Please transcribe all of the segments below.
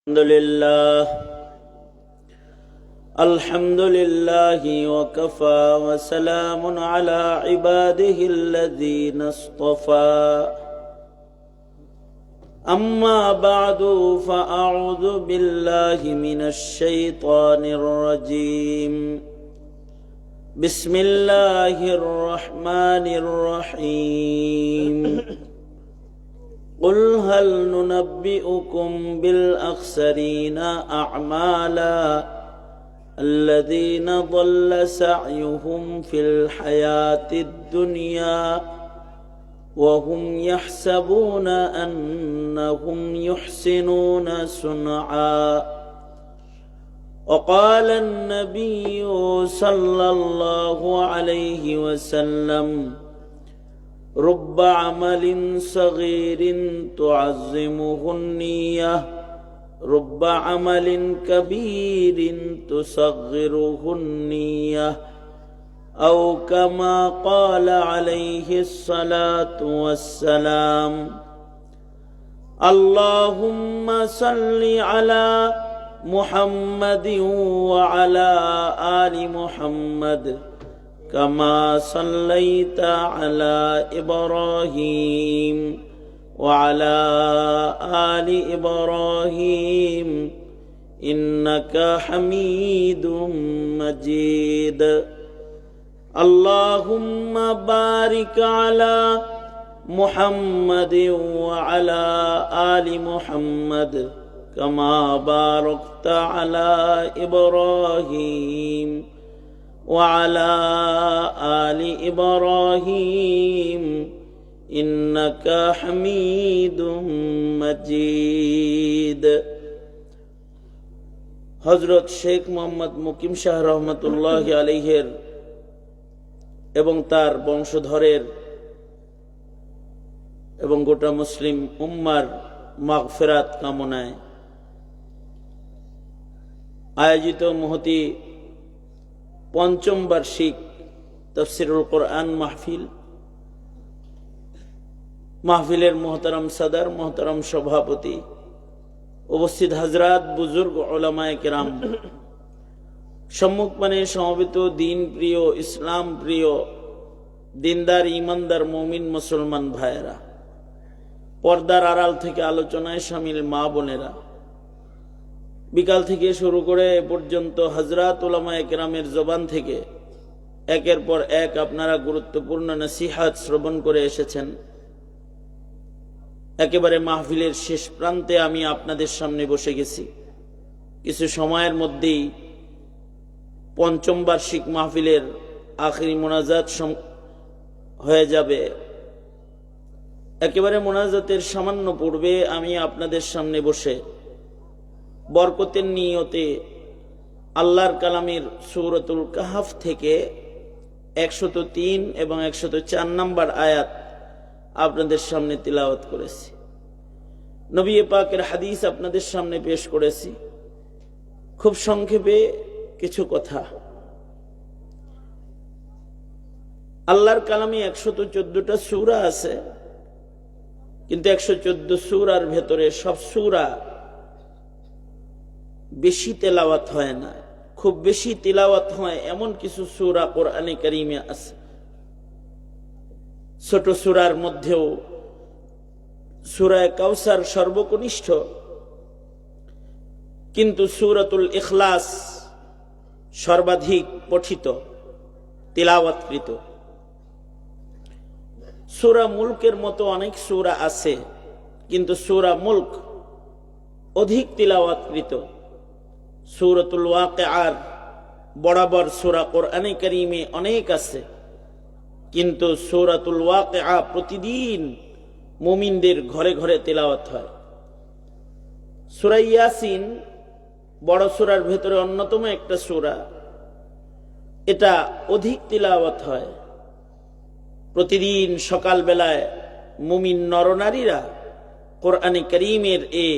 الحمد لله وكفى وسلام على عباده الذين اصطفى أما بعد فأعوذ بالله من الشيطان الرجيم بسم الله الرحمن الرحيم قل هل ننبئكم بالأخسرين أعمالا الذين ضل سعيهم في الحياة الدنيا وهم يحسبون أنهم يحسنون صنعا وقال النبي صلى الله عليه وسلم رب عمل صغير تعظمه النية رب عمل كبير تصغره النية أو كما قال عليه الصلاة والسلام اللهم صل على محمد وعلى آل محمد كما صليت على إبراهيم وعلى آل إبراهيم إنك حميد مجيد اللهم بارك على محمد وعلى آل محمد كما باركت على إبراهيم وعلى آل إبراهيم إنك حميد مجيد হযরত শেখ মোহাম্মদ মুকিম শাহ রহমাতুল্লাহি আলাইহির এবং তার বংশধরের এবং গোটা মুসলিম উম্মার মাগফিরাত কামনায় আয়োজিত মহতি পঞ্চম বার্ষিক তাফসীরুল কোরআন মাহফিলের মোহতারাম সাদার, মোহতারাম সভাপতি, উপস্থিত হাজরাত, বুজুর্গ উলামায়ে কেরাম, সম্মুখপানে সমবেত দিন প্রিয়, ইসলাম প্রিয়, দিনদার ইমানদার মুমিন মুসলমান ভাইয়েরা, পর্দার আড়াল থেকে আলোচনায় শামিল মা বোনেরা, বিকাল থেকে শুরু করে এ পর্যন্ত হাজরাত উলামায়ে কেরামের জবান থেকে একের পর এক আপনারা গুরুত্বপূর্ণ নসিহাত শ্রবণ করে এসেছেন। একেবারে মাহফিলের শেষ প্রান্তে আমি আপনাদের সামনে বসে গেছি। কিছু সময়ের মধ্যেই পঞ্চম বার্ষিক মাহফিলের আখিরি মোনাজাত হয়ে যাবে। একেবারে মোনাজাতের সামান্য পূর্বে আমি আপনাদের সামনে বসে বরকতের নিয়তে আল্লাহর কালামের সূরাতুল কাহফ থেকে 103 এবং 104 নম্বর আয়াত আপনাদের সামনে তিলাওয়াত করেছি। নবী পাকের হাদিস আপনাদের সামনে পেশ করেছি। খুব সংক্ষেপে কিছু কথা। আল্লাহর কালামে 114টা সূরা আছে, কিন্তু 114 সূরার ভেতরে সব সূরা বেশি তেলাওয়াত হয় না। খুব বেশি তিলাওয়াত হয় এমন কিছু সূরা কোরআনে কারীমে আছে। ছোট সূরার মধ্যেও সূরা কাউসার সর্বকনিষ্ঠ, কিন্তু সূরাতুল ইখলাস সর্বাধিক পঠিত, তিলাওয়াতকৃত। সূরা মুলকের মতো অনেক সূরা আছে, কিন্তু সূরা মুলক অধিক তিলাওয়াতকৃত। সূরাতুল ওয়াকিআর বরাবর সূরা কোরআনে কারীমে অনেক আছে, কিন্তু সূরাতুল ওয়াকিআ প্রতিদিন মুমিনদের ঘরে ঘরে তেলাওয়াত হয়। সূরা ইয়াসিন বড় সূরার ভেতরে অন্যতম একটা সূরা, এটা অধিক তিলাওয়াত হয়। প্রতিদিন সকাল বেলায় মুমিন নরনারীরা কোরআনে কারীমের এই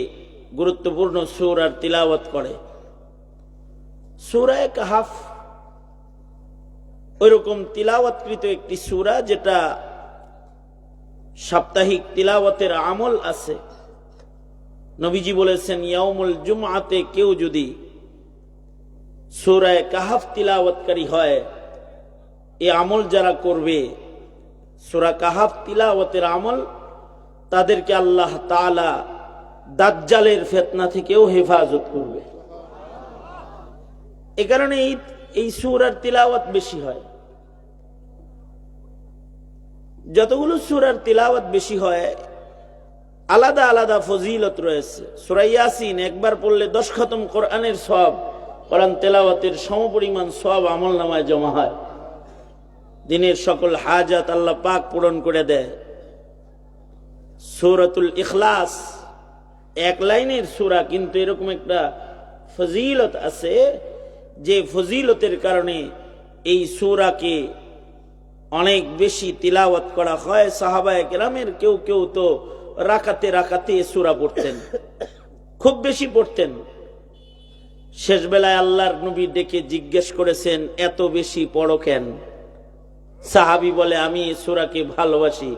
গুরুত্বপূর্ণ সূরার তিলাওয়াত করে। সূরা কাহফ ওইরকম তিলাওয়াতকৃত একটি সূরা, যেটা সাপ্তাহিক তিলাওয়াতের আমল আছে। নবীজি বলেছেন, ইয়াউমুল জুমআতে কেউ যদি সূরা কাহাফ তিলাওয়াতকারী হয়, এই আমল যারা করবে, সূরা কাহাফ তিলাওয়াতের আমল, তাদেরকে আল্লাহ তাআলা দাজ্জালের ফিতনা থেকেও হেফাজত করবে। এ কারণে এই সূরার তিলাওয়াত বেশি হয়। যতগুলো সূরার তিলাওয়াত বেশি হয়, আলাদা আলাদা ফজিলত রয়েছে। সূরা ইয়াসিন একবার পড়লে 10 খতম কোরআনের সওয়াব, কোরআন তেলাওয়াতের সমপরিমাণ সওয়াব আমলনামায় জমা হয়। দিনের সকল হাজাত আল্লাহ পাক পূরণ করে দেয়। সূরাতুল ইখলাস এক লাইনের সূরা, কিন্তু এরকম একটা ফজিলত আছে যে ফজিলতের কারণে এই সূরাকে অনেক বেশি তিলাওয়াত করা হয়। সাহাবায়ে কেরামের কেউ কেউ তো রাকাতে রাকাতে সূরা পড়তেন, খুব বেশি পড়তেন। শেষ বেলায় আল্লাহর নবী ডেকে জিজ্ঞেস করেছেন, এত বেশি পড়ো কেন? সাহাবী বলে, আমি এই সূরাকে ভালোবাসি।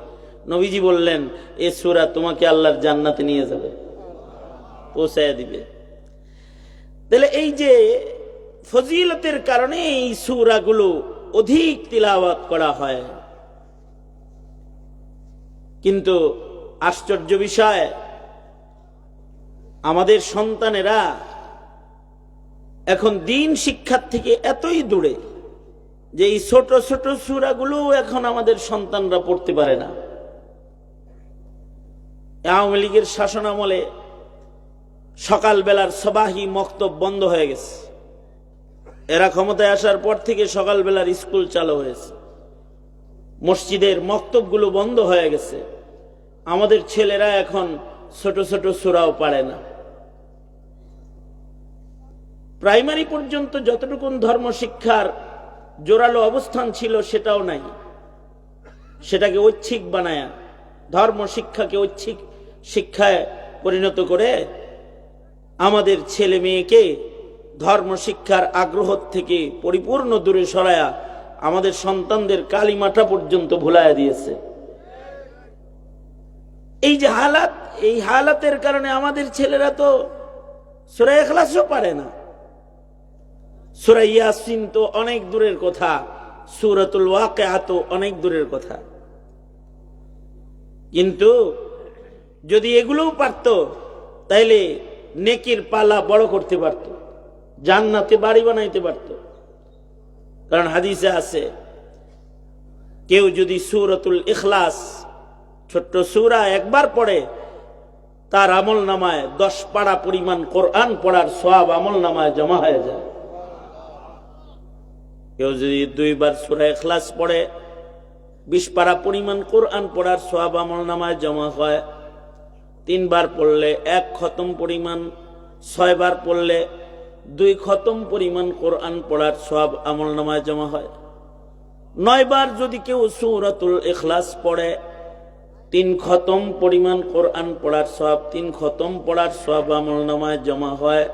নবীজি বললেন, এই সূরা তোমাকে আল্লাহর জান্নাতে নিয়ে যাবে, পৌঁছায় দিবে। তাহলে এই যে ফজিলতের কারণে এই সূরাগুলো অধিক তিলাওয়াত করা হয়। কিন্তু আশ্চর্য বিষয়, আমাদের সন্তানেরা এখন দিন শিক্ষার থেকে এতই দূরে যে এই ছোট ছোট সূরাগুলো এখন আমাদের সন্তানরা পড়তে পারে না। আওয়ামী লীগের শাসনামলে সকালবেলার সবাহি মক্তব বন্ধ হয়ে গেছে। এরা ক্ষমতায় আসার পর থেকে সকালবেলার স্কুল চালু হয়েছে, মসজিদের মক্তবগুলো বন্ধ হয়ে গেছে। আমাদের ছেলেরা এখন ছোট ছোট সূরাও পারে না। প্রাইমারি পর্যন্ত যতটুকু ধর্ম শিক্ষার জোরালো অবস্থান ছিল সেটাও নাই। সেটাকে ঐচ্ছিক বানায়া, ধর্ম শিক্ষাকে ঐচ্ছিক শিক্ষায় পরিণত করে আমাদের ছেলে মেয়েকে ধর্ম শিক্ষার আগ্রহ থেকে পরিপূর্ণ দূরে সরায়া আমাদের সন্তানদের কালিমাটা পর্যন্ত ভুলাইয়া দিয়েছে। এই যে হালাত, এই হালাতের কারণে আমাদের ছেলেরা তো সূরা ইখলাসও পারে না। সূরা ইয়াসিন তো অনেক দূরের কথা, সূরাতুল ওয়াকিয়া তো অনেক দূরের কথা। কিন্তু যদি এগুলোও পারত, তাইলে নেকির পালা বড় করতে পারত, জান্নাতে বাড়ি বানাইতে পারত। কারণ হাদিসে আছে, কেউ যদি সূরাতুল ইখলাস ছোট্ট সূরা একবার পড়ে, তার আমল নামায় 10 পারা পরিমাণ কোরআন পড়ার সওয়াব আমল নামায় জমা হয়ে যায়। কেউ যদি 2 বার সূরা ইখলাস পড়ে, 20 পারা পরিমাণ কোরআন পড়ার সওয়াব আমল নামায় জমা হয়। 3 বার পড়লে 1 খতম পরিমাণ, 6 বার পড়লে 2 খতম পরিমাণ কোরআন পড়ার সওয়াব আমল নামায় জমা হয়। 9 বার যদি কেউ সূরাতুল ইখলাস পড়ে, 3 খতম পরিমাণ কোরআন পড়ার সওয়াব, 3 খতম পড়ার সওয়াব আমল নামায় জমা হয়।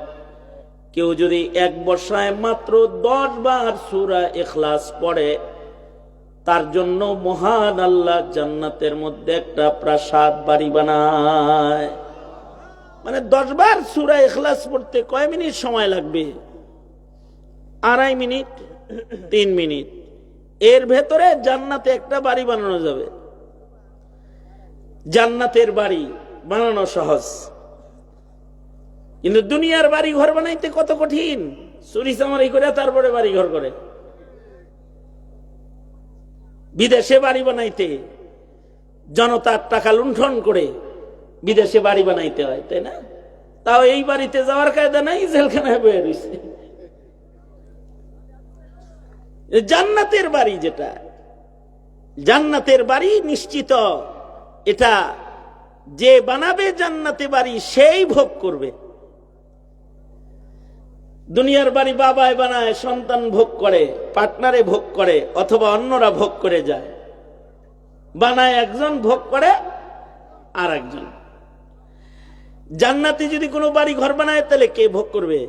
কেউ যদি এক বর্ষায় মাত্র 10 বার সূরা ইখলাস পড়ে, তার জন্য মহান আল্লাহ জান্নাতের মধ্যে একটা প্রাসাদ বাড়ি বানায়। মানে 10 বার সূরা ইখলাস পড়তে কয় মিনিট সময় লাগবে? 2.5 মিনিট, 3 মিনিট। এর ভেতরে জান্নাতে একটা বাড়ি বানানো যাবে। জান্নাতের বাড়ি বানানো সহজ, কিন্তু দুনিয়ার বাড়ি ঘর বানাইতে কত কঠিন। চুরি চামারি করে তারপরে বাড়ি ঘর করে। বিদেশে বাড়ি বানাইতে জনতার টাকা লুণ্ঠন করে বিদেশে বাড়ি বানাইতে হয়, তাই না? তাও এই বাড়িতে যাওয়ার কায়দা নাই, জেলখানায় বয়ে রয়েছে। জান্নাতের বাড়ি যেটা, জান্নাতের বাড়ি নিশ্চিত, এটা যে বানাবে জান্নাতে বাড়ি সেই ভোগ করবে। দুনিয়ার বাড়ি বাবায় বানায়, সন্তান ভোগ করে, পার্টনারে ভোগ করে, অথবা অন্যরা ভোগ করে যায়। বানায় একজন, ভোগ করে আর একজন। জান্নাতে যদি কোনো বাড়ি ঘর বানায়, তাহলে কে ভোগ করবে?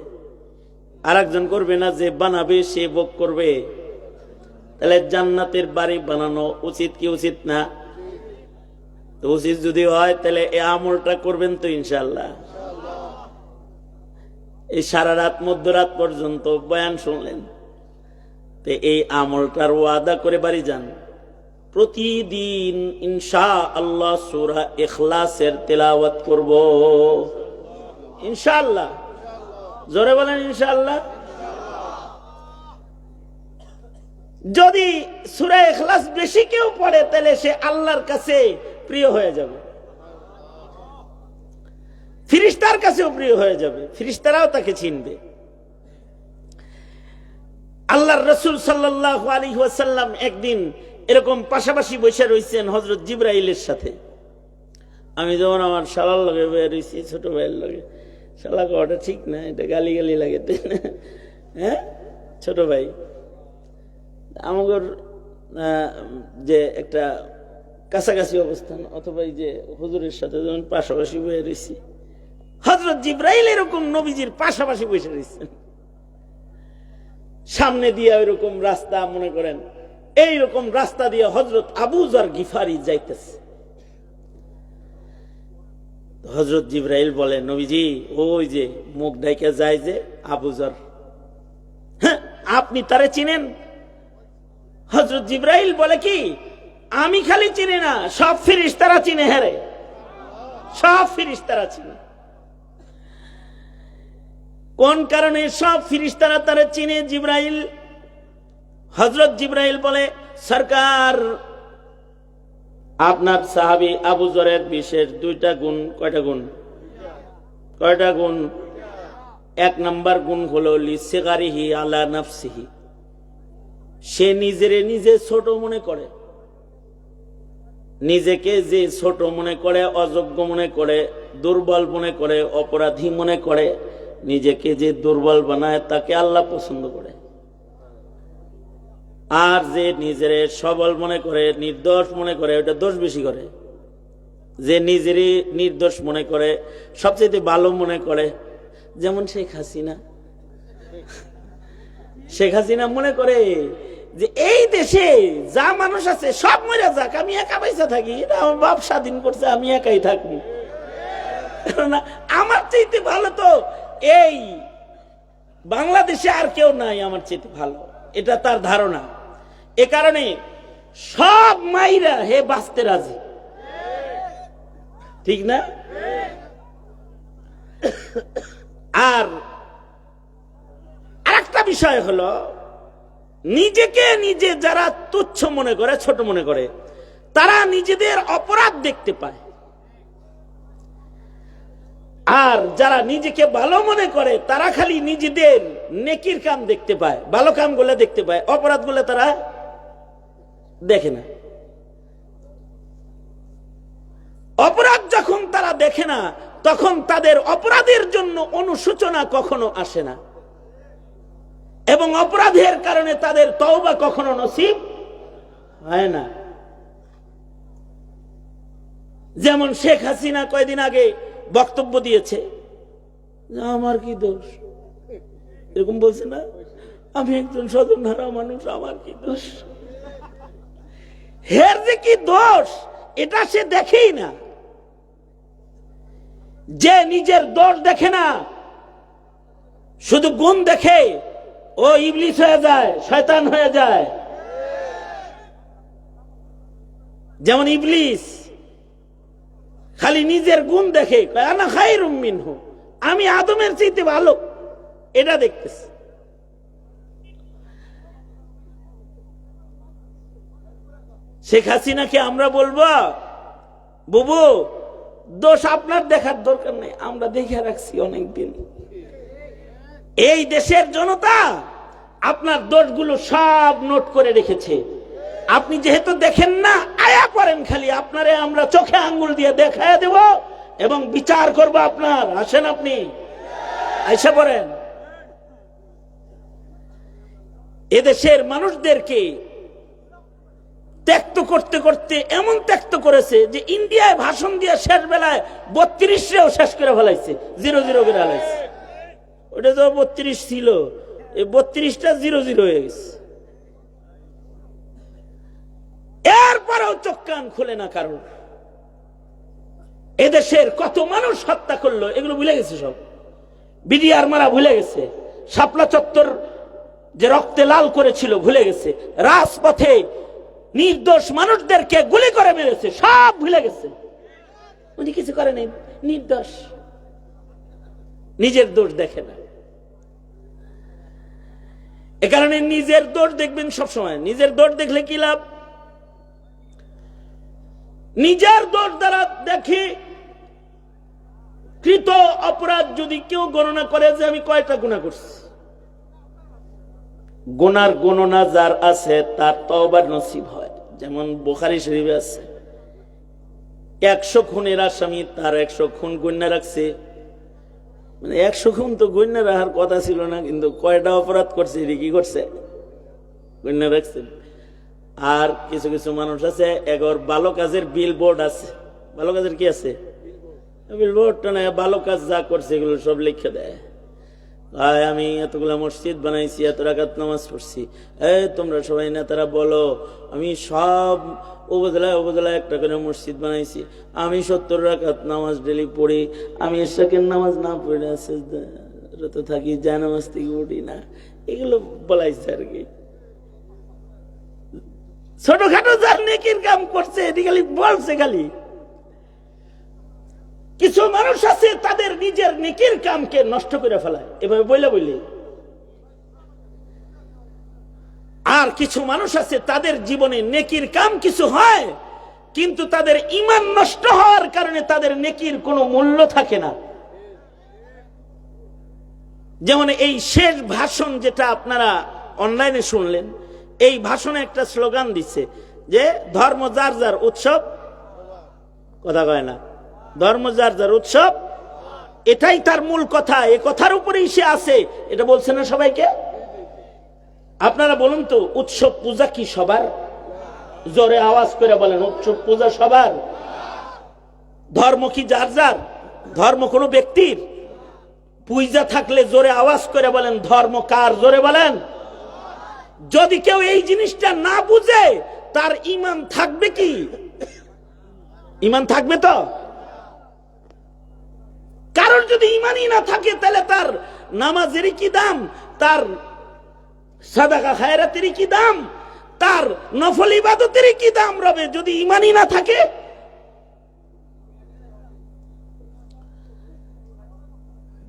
আর একজন করবে না, যে বানাবে সে ভোগ করবে। তাহলে জান্নাতের বাড়ি বানানো উচিত কি উচিত না? তো উচিত যদি হয়, তাহলে এই আমলটা করবেন তো ইনশাআল্লাহ। এই সারা রাত মধ্যরাত পর্যন্ত বয়ান শুনলেন, তো এই আমলটার ওয়াদা করে বাড়ি যান, প্রতিদিন ইনশাআল্লাহ সূরা ইখলাসের তেলাওয়াত করব ইনশাআল্লাহ। জোরে বলেন ইনশাআল্লাহ। যদি সূরা ইখলাস বেশি কেউ পড়ে তাহলে সে আল্লাহর কাছে প্রিয় হয়ে যাবে, ফেরেশতার কাছেও প্রিয় হয়ে যাবে, ফেরেশতারাও তাকে চিনবে। আল্লাহর রাসূল সাল্লাল্লাহু আলাইহি ওয়াসাল্লাম একদিন এরকম পাশাপাশি বসে রয়েছেন হযরত জিবরাইলের সাথে। আমি যখন আমার শালার লগে বসে রয়েছি, ছোট ভাইয়ের লগে, শালা কওয়াটা ঠিক না, এটা গালি গালি লাগে, হ্যাঁ ছোট ভাই। আমাদের যে একটা কাছাকাছি অবস্থান, অথবা যে হুজুরের সাথে যখন পাশাপাশি বসে রয়েছি, হযরত জিবরাইল এরকম নবীজির পাশাপাশি বসে রয়েছেন, সামনে দিয়ে ওইরকম রাস্তা, মনে করেন এইরকম রাস্তা দিয়ে হযরত আবু যর গিফারি যাইতেছে। হযরত জিবরাইল বলে, নবীজি ওই যে মুখ ঢাইকা যায় যে আবু যর, হ্যাঁ আপনি তারে চিনেন? হযরত জিবরাইল বলে কি, আমি খালি চিনি না, সব ফেরেশতারা চিনে। হ্যাঁ রে, সব ফেরেশতারা চিনে। কোন কারণে সব ফেরেশতারা তারে চিনে? জিবরাইল, হযরত জিবরাইল বলে, সরকার আপনার সাহাবী আবু যরের বিশেষ দুইটা গুণ। কয়টা গুণ? কয়টা গুণ? এক নাম্বার গুণ হলো লিসিগারিহি আলা নাফসিহি, সে নিজেরে নিজে ছোট মনে করে, নিজেকে যে ছোট মনে করে, অযোগ্য মনে করে, দুর্বল মনে করে, অপরাধী মনে করে, নিজেকে যে দুর্বল বানায় তাকে আল্লাহ পছন্দ করে। আর যে নিজেরে সবল মনে করে, নির্দোষ মনে করে, ওটা দোষ বেশি করে। যে নিজেরই নির্দোষ মনে করে, সবচেয়ে ভালো মনে করে, যেমন শেখ হাসিনা। শেখ হাসিনা মনে করে যে এই দেশে যা মানুষ আছে সব মরে যাক, আমি একা পয়সা থাকি, এটা আমার বাপ স্বাধীন করছে, আমি একাই থাকবো, আমার চাইতে ভালো তো এই বাংলাদেশে আর কেউ নাই আমার চাইতে ভালো, এটা তার ধারণা। এ কারণে সব মাইরা হে বাঁচতে রাজি, ঠিক না? আর আরেকটা বিষয় হলো, নিজেকে নিজে যারা তুচ্ছ মনে করে, ছোট মনে করে, তারা নিজেদের অপরাধ দেখতে পায়। আর যারা নিজেকে ভালো মনে করে তারা খালি নিজেদের নেকির কাম দেখতে পায়, ভালো কামগুলো দেখতে পায়, অপরাধগুলো তারা দেখে না। অপরাধ যখন তারা দেখে না, তখন তাদের অপরাধের জন্য অনুশোচনা কখনো আসে না, এবং অপরাধের কারণে তাদের তওবা কখনো নসিব হয় না। যেমন শেখ হাসিনা কয়েকদিন আগে বক্তব্য দিয়েছে, আমার কি দোষ, এরকম বলছে না, আমি একজন স্বজনহারা মানুষ, আমার কি দোষ? হের যে কি দোষ এটা সে দেখেই না। যে নিজের দোষ দেখে না, শুধু গুণ দেখে, ও ইবলিস হয়ে যায়, শয়তান হয়ে যায়। যেমন ইবলিস খালি নিজের গুণ দেখে, আনা খায়রুম মিনহু, আমি আদমের চাইতে ভালো, এটা দেখতেছে। শেখ হাসিনাকে আমরা বলবো, বুবু দোষ আপনার দেখার দরকার নেই, আমরা দেখে রাখছি অনেকদিন। এই দেশের জনতা আপনার দোষগুলো সব নোট করে রেখেছে, আপনি যেহেতু দেখেন না, আয়া পড়েন খালি, আপনারে আমরা চোখে আঙ্গুল দিয়ে দেখায় দেব এবং বিচার করব আপনার। আসেন, আপনি আইসা পড়েন। এদেশের মানুষদেরকে ত্যাক্ত করতে করতে এমন ত্যাক্ত করেছে যে ইন্ডিয়ায় ভাষণ দিয়ে শেষ বেলায় 32রেও শেষ করে ফেলাইছে, 0-0 করে ফেলাইছে। ওটা তো 32 ছিল, এই 32টা 0-0 হয়ে গেছে। এরপরেও চোখ কান খুলে না কারণ। এদেশের কত মানুষ হত্যা করলো এগুলো ভুলে গেছে সব। বিডিআর মারা ভুলে গেছে, শাপলা চত্বর যে রক্তে লাল করেছিল ভুলে গেছে, রাজপথে নির্দোষ মানুষদেরকে গুলি করে মেরেছে, সব ভুলে গেছে। উনি কিছু করে নাই, নির্দোষ, নিজের দোষ দেখে না। এ কারণে নিজের দোষ দেখবেন সবসময়। নিজের দোষ দেখলে কি লাভ? নিজের দোষ দ্বারা দেখি কৃত অপরাধ যদি কেউ গণনা করে যে আমি কয়টা গুনাহ করছি, গুনার গণনা যার আছে তার তওবার নসিব হয়। যেমন বুখারী শরীফে আছে 100 খুনের আসামি, তার 100 খুন গণ্য রাখছে। মানে 100 খুন তো গণ্য রাখার কথা ছিল না, কিন্তু কয়টা অপরাধ করছে এটা কি করছে, গণ্য রাখছে। আর কিছু কিছু মানুষ আছে এগর ভালো কাজের বিল বোর্ড আছে, ভালো কাজের কি আছে, বিল বোর্ডটা না, ভালো কাজ যা করছে এগুলো সব লিখে দেয়। আমি এতগুলা মসজিদ বানাইছি, এত রাকাত নামাজ পড়ছি, তোমরা সবাই নেতারা বলো আমি সব উপজেলায় উপজেলায় একটা করে মসজিদ বানাইছি, আমি 70 রাকাত নামাজ ডেলি পড়ি, আমি এশাকের নামাজ না পড়ে তো থাকি, যায় নামাজ থেকে উঠি না, এগুলো বলাইছে আর কি। ছোটখাটো যার নেকির কাম করছে এটি খালি বলছে খালি। কিছু মানুষ আছে তাদের নিজের নেকির কামকে নষ্ট করে ফেলায় এভাবে বইলে বইলে। আর কিছু মানুষ আছে তাদের জীবনে নেকির কাম কিছু হয়, কিন্তু তাদের ঈমান নষ্ট হওয়ার কারণে তাদের নেকির কোনো মূল্য থাকে না। যেমন এই শেষ ভাষণ যেটা আপনারা অনলাইনে শুনলেন, এই ভাষণে একটা স্লোগান দিচ্ছে যে ধর্ম যার যার উৎসব, কথা কয় না, ধর্ম যার যার উৎসব, এটাই তার মূল কথা, এ কথার উপরেই সে আছে। এটা বলছে না সবাইকে? আপনারা বলুন তো, উৎসব পূজা কি সবার? জোরে আওয়াজ করে বলেন, উৎসব পূজা সবার? ধর্ম কি যার যার? ধর্ম কোনো ব্যক্তির? পূজা থাকলে জোরে আওয়াজ করে বলেন ধর্ম কার? জোরে বলেন। যদি কেউ এই জিনিসটা না বুঝে তার ঈমান থাকবে কি? ঈমান থাকবে তো? কারণ যদি ঈমানই না থাকে তাহলে তার নামাজেরই কি দাম, তার সাদাকা খায়রাতেরই কি দাম, তার নফল ইবাদতেরই কি দাম রবে যদি ঈমানই না থাকে?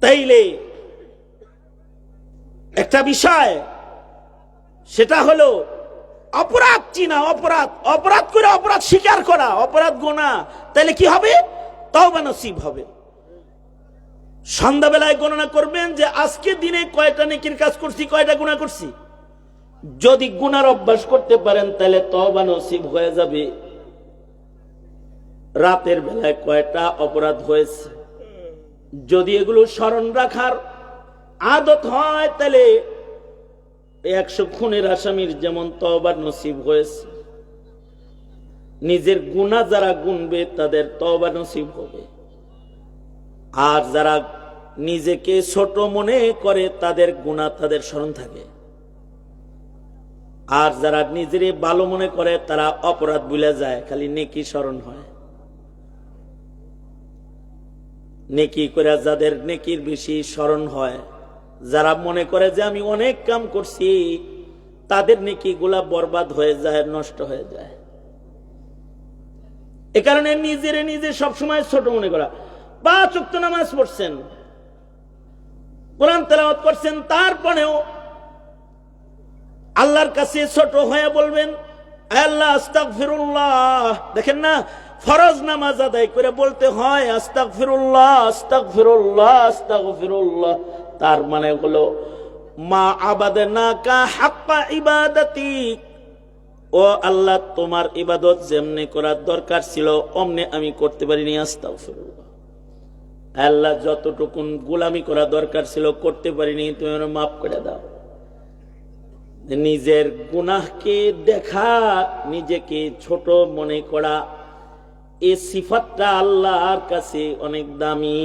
তাইলে একটা বিষয়, সেটা হলো অপরাধ চিনা, অপরাধ, অপরাধ করে অপরাধ স্বীকার করা, অপরাধ গোনা, তাহলে কি হবে? তওবা নসিব হবে। সন্ধ্যাবেলায় গণনা করবেন যে আজকে দিনে কয়টা নেকির কাজ করছি, কয়টা গুনাহ করছি। যদি গুনার অভ্যাস করতে পারেন তাহলে তওবা নসিব হয়ে যাবে। রাতের বেলায় কয়টা অপরাধ হয়েছে, যদি এগুলো স্মরণ রাখার আদত হয় তাহলে 100 খুনের আসামির যেমন তওবা নসিব হয়েছে, নিজের গুনাহ যারা গুনবে তাদের তওবা নসিব হবে। আর যারা নিজেকে ছোট মনে করে তাদের গুনাহ তাদের স্মরণ থাকে। আর যারা নিজের ভালো মনে করে তারা অপরাধ ভুলে যায়, খালি নেকি স্মরণ হয়। নেকি করে যাদের নেকির বেশি স্মরণ হয়, যারা মনে করে যে আমি অনেক কাম করছি, তাদের নেকি গুলা বরবাদ হয়ে যায়, নষ্ট হয়ে যায়। এ কারণে নিজের নিজে সবসময় ছোট মনে করা। 5 ওয়াক্ত নামাজ পড়ছেন, কোরআন তেলাওয়াত করছেন, তারপরেও আল্লাহর কাছে ছোট হয়ে বলবেন আল্লাহ আস্তাগফিরুল্লাহ। দেখেন না, ফরজ নামাজ আদায় করে বলতে হয় আস্তাগফিরুল্লাহ, আস্তাগফিরুল্লাহ, আস্তাগফিরুল্লাহ। তার মানে হলো মা আবাদনাকা হাক্কা ইবাদাতিক, ও আল্লাহ তোমার ইবাদত যেমনি করার দরকার ছিল অমনি আমি করতে পারিনি, আস্তাগফিরুল্লাহ। আল্লাহ যতটুকুন গোলামি করা দরকার ছিল করতে পারিনি, তুমি আমার মাফ করে দাও। নিজের গুনাহকে দেখা, নিজেকে ছোট মনে করা, এই সিফাতটা আল্লাহর কাছে অনেক দামি।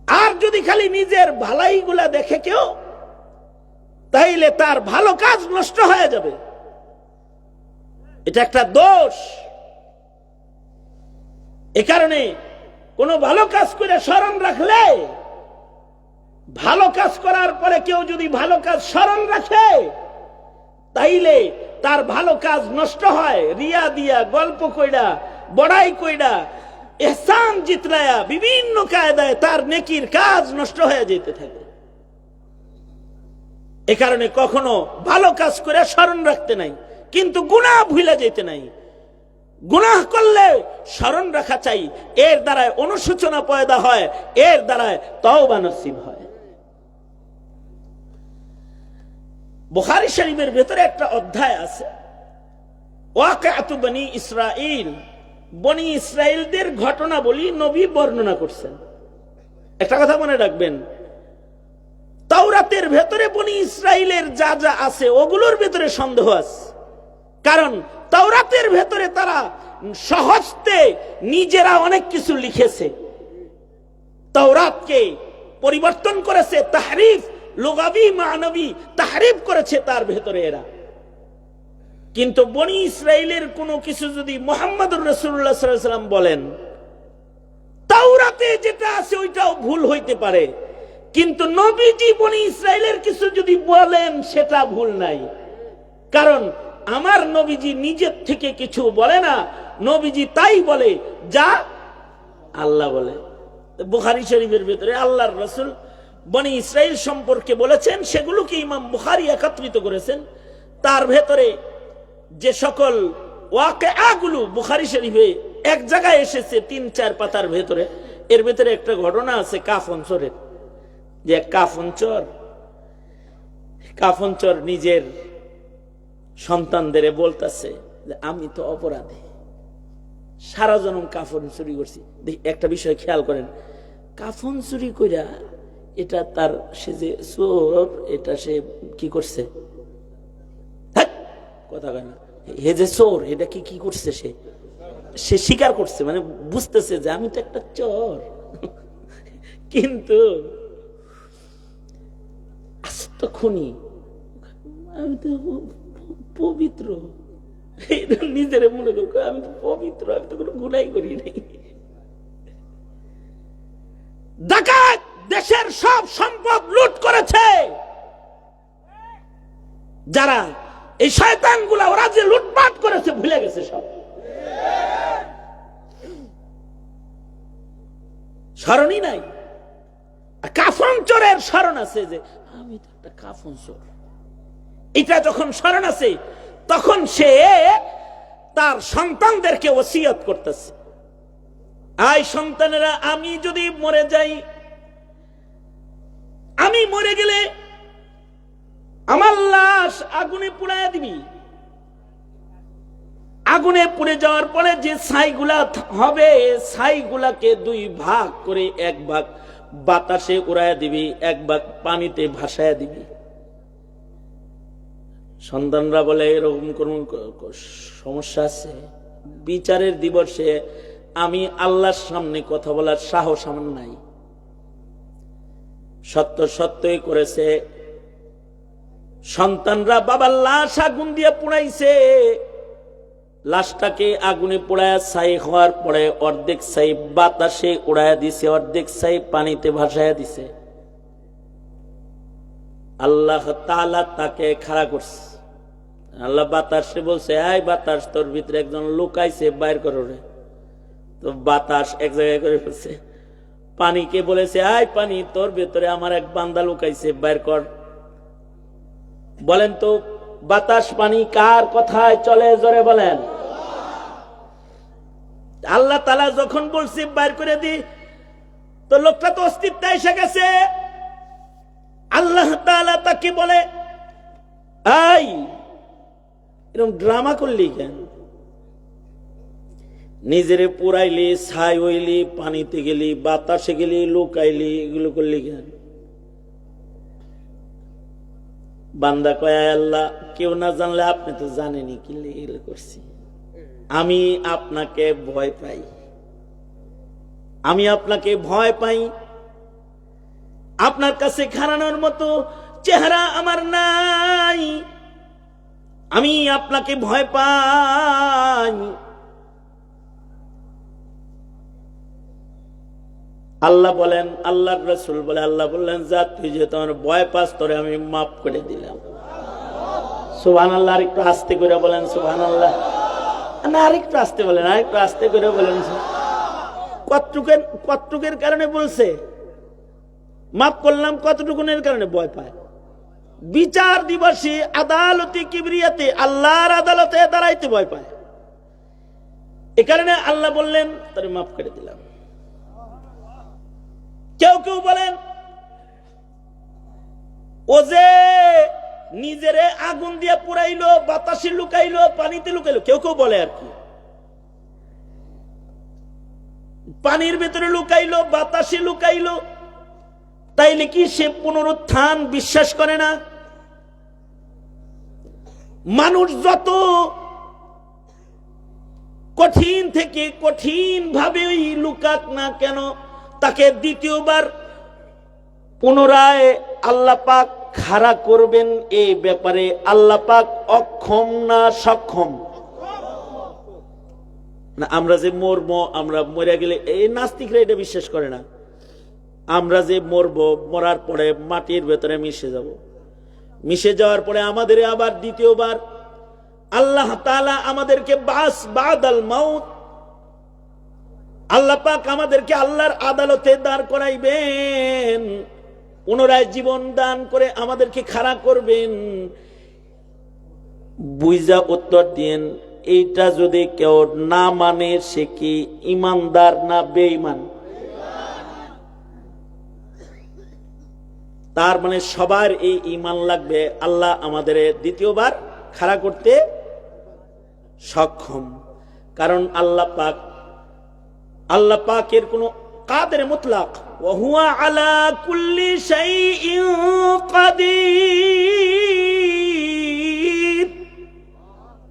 আর যদি খালি নিজের ভালাইগুলা দেখে কেউ, তাইলে তার ভালো কাজ নষ্ট হয়ে যাবে। এটা একটা দোষ। এ কারণে কোনো ভালো কাজ করে স্মরণ রাখলে, ভালো কাজ করার পরে কেউ যদি ভালো কাজ স্মরণ রাখে, তাইলে তার ভালো কাজ নষ্ট হয় রিয়া দিয়া, গল্প কইরা, বড়াই কইরা, ইহসান জিতলায়া, বিভিন্ন কায়দায় তার নেকির কাজ নষ্ট হয়ে যেতে থাকে। এ কারণে কখনো ভালো কাজ করে স্মরণ রাখতে নাই, কিন্তু গুনাহ ভুলে যেতে নাই। গুনাহ করলে স্মরণ রাখা চাই, এর দ্বারায় অনুশোচনা পয়দা হয়, এর দ্বারায় তওবা নসিব হয়। বুখারী শরীফের ভেতরে একটা অধ্যায় আছে, ওয়াকিআতু বনি ইসরাঈল, বনি ইসরাইলদের ঘটনা বলি নবী বর্ণনা করছেন। একটা কথা মনে রাখবেন, তাওরাতের ভেতরে বনি ইসরাইলের যা যা আছে ওগুলোর ভেতরে সন্দেহ আছে, কারণ তাওরাতের ভেতরে তারা সহজতে নিজেরা অনেক কিছু লিখেছে, তাওরাতকে পরিবর্তন করেছে, তাহরিফ, লুগাবি মানবী তাহরিফ করেছে তার ভেতরে এরা। কিন্তু বনি ইসরাইলের কোনো কিছু যদি মুহাম্মদুর রাসূলুল্লাহ সাল্লাল্লাহু আলাইহি ওয়াসাল্লাম বলেন, তাওরাতে যেটা আছে ওইটাও ভুল হইতে পারে, কিন্তু নবীজি বনি ইসরাইলের কিছু যদি বলেন সেটা ভুল নাই, কারণ আমার নবীজি নিজের থেকে কিছু বলে না, নবীজি তাই বলে যা আল্লাহ বলে। বুখারী শরীফের ভিতরে আল্লাহর রাসূল বনি ইসরাইল সম্পর্কে বলেছেন, সেগুলোকে ইমাম বুখারী একত্রিত করেছেন। তার ভেতরে যে সকল ওয়াকিআগুলো বুখারী শরীফে এক জায়গায় এসেছে ৩-৪ পাতার ভেতরে, এর ভেতরে একটা ঘটনা আছে কাফনচরের, যে কাফনচর নিজের সন্তানদের বলতেছে যে আমি তো অপরাধী, সারা জনম কাফন চুরি করছি। একটা বিষয় খেয়াল করেন, কাফন চুরি কইরা এটা তার, সে যে চোর, এটা সে কি করছে, কথা কয় না, হে যে চোর, এটা কি করছে, সে স্বীকার করছে, মানে বুঝতেছে যে আমি তো একটা চোর। কিন্তু আস্ত খুনি, আমি তো পবিত্র, নিজের মনে করি আমি তো পবিত্র, আমি তো কোনো গুনাই করি নাই। ডাকাত দেশের সব সম্পদ লুট করেছে যারা, এই শয়তানগুলা, ওরা যে লুটপাট করেছে ভুলে গেছে সব, স্মরণই নাই। কাফন চোরের স্মরণ আছে যে আমি তো একটা কাফন চোর, এটা যখন স্মরণ আছে তখন সে তার সন্তানদেরকে ওসিয়ত করতেছে, আই সন্তানেরা, আমি যদি মরে যাই, আমি মরে গেলে আমার লাশ আগুনে পুড়ায় দিবি, আগুনে পুড়ে যাওয়ার পরে যে ছাইগুলা হবে, ছাইগুলাকে 2 ভাগ করে 1 ভাগ বাতাসে উড়ায় দিবি, 1 ভাগ পানিতে ভাসায় দিবি। সন্তানরা বলে এরকম কোন সমস্যা আছে? বিচারের দিবসে আমি আল্লাহর সামনে কথা বলার সাহস আমার নাই। সত্য সত্যই করেছে। সন্তানরা বাবার লাশ আগুন দিয়ে পুড়াইছে, লাশটাকে আগুনে পোড়ায় ছাই হওয়ার পরে অর্ধেক ছাই বাতাসে উড়াইয়া দিছে, অর্ধেক ছাই পানিতে ভাসাইয়া দিছে। আল্লাহ তাআলা তাকে খাড়া করছে। আল্লাহ বাতাসে বলছে, এই বাতাস, তোর ভিতরে একজন লুকাইছে, বাইর করো রে। তো বাতাস এক জায়গায় করে ফেলছে। পানিকে বলেছে, এই পানি, তোর ভিতরে আমার এক বান্দা লুকাইছে, বাইর কর। বলেন তো বাতাস পানি কার কথায় চলে? জোরে বলেন। আল্লাহ তাআলা যখন বলছে বাইর করে দি, তো লোকটা তো অস্তিত্বে এসে গেছে। আল্লাহ তাআলা তাকে বলে, এই এরকম ড্রামা করলি কেন? নিজেরে পুরাইলি, ছাই হইলি, পানিতে গেলি, বাতাসে গেলি, লুকাইলি, এগুলো করলি কেন? বান্দা কয়, আল্লাহ, কেউ না জানলে আপনি তো জানেনি কি এগুলো করছি। আমি আপনাকে ভয় পাই, আমি আপনাকে ভয় পাই। আপনার কাছে খাড়ানোর মতো চেহারা আমার নাই, আমি আপনাকে ভয় পাই। আল্লাহ বলেন, আল্লাহর রাসূল বলে, আল্লাহ বললেন যা তুই যে তোমার ভয় পাস তোরে আমি মাফ করে দিলাম। সুবহানাল্লাহ। আরেকটু আস্তে করে বলেন সুবহানাল্লাহ। না আরেকটু আস্তে বলেন, আরেকটু আস্তে করে বলেন। কতটুকের কারণে বলছে মাফ করলাম? কতটুকুনের কারণে? ভয় পায়। বিচার দিবসে আদালতে কিবরিয়াতে আল্লাহর আদালতে দাঁড়াইতে ভয় পায়। এ কারণে আল্লাহ বললেন তারে মাফ করে দিলাম। কেউ কেউ বলেন ও যে নিজেরে আগুন দিয়ে পুরাইলো, বাতাসে লুকাইলো, পানিতে লুকাইলো, কেউ কেউ বলে আর কি, পানির ভেতরে লুকাইলো, বাতাসে লুকাইলো, তাইলে কি সে পুনরুত্থান বিশ্বাস করে না? মানুষ যত কঠিন থেকে কঠিন ভাবে লুকাক না কেন, তাকে দ্বিতীয়বার পুনরায় আল্লাহ পাক খাড়া করবেন। এই ব্যাপারে আল্লাহ পাক অক্ষম না সক্ষম? না আমরা যে মরবো, আমরা মরে গেলে, এই নাস্তিকরা এটা বিশ্বাস করে না, আমরা যে মরবো, মরার পরে মাটির ভেতরে মিশে যাব, মিশে যাওয়ার পরে আমাদের আবার দ্বিতীয়বার আল্লাহ তাআলা আমাদেরকে বাস বাদাল মাউত, আল্লাহ পাক আমাদেরকে আল্লাহর আদালতে দাঁড় করাইবেন, পুনরায় জীবন দান করে আমাদেরকে খাড়া করবেন। বুঝা উত্তর দিন, এইটা যদি কেউ না মানে সে কি ইমানদার না বেঈমান? তার মানে সবার এই ঈমান লাগবে আল্লাহ আমাদের দ্বিতীয়বার খাড়া করতে সক্ষম। কারণ আল্লাহ পাকের কোন কাদের মুতলাক, ওয়া হুয়া আলা কুল্লি শাইইন কাদির,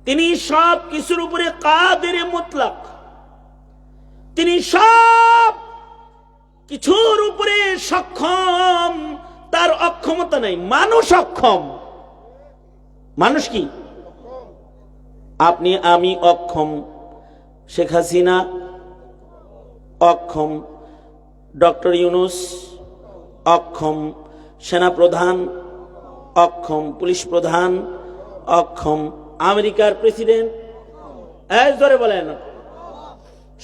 তিনি সব কিছুর উপরে কাদের মুতলাক, তিনি সব কিছুর উপরে সক্ষম, তার অক্ষমতা নাই। মানুষ অক্ষম। মানুষ কি? আপনি আমি অক্ষম, শেখ হাসিনা অক্ষম, ডক্টর ইউনূস অক্ষম, সেনাপ্রধান অক্ষম, পুলিশ প্রধান অক্ষম, আমেরিকার প্রেসিডেন্ট জোরে বলেন,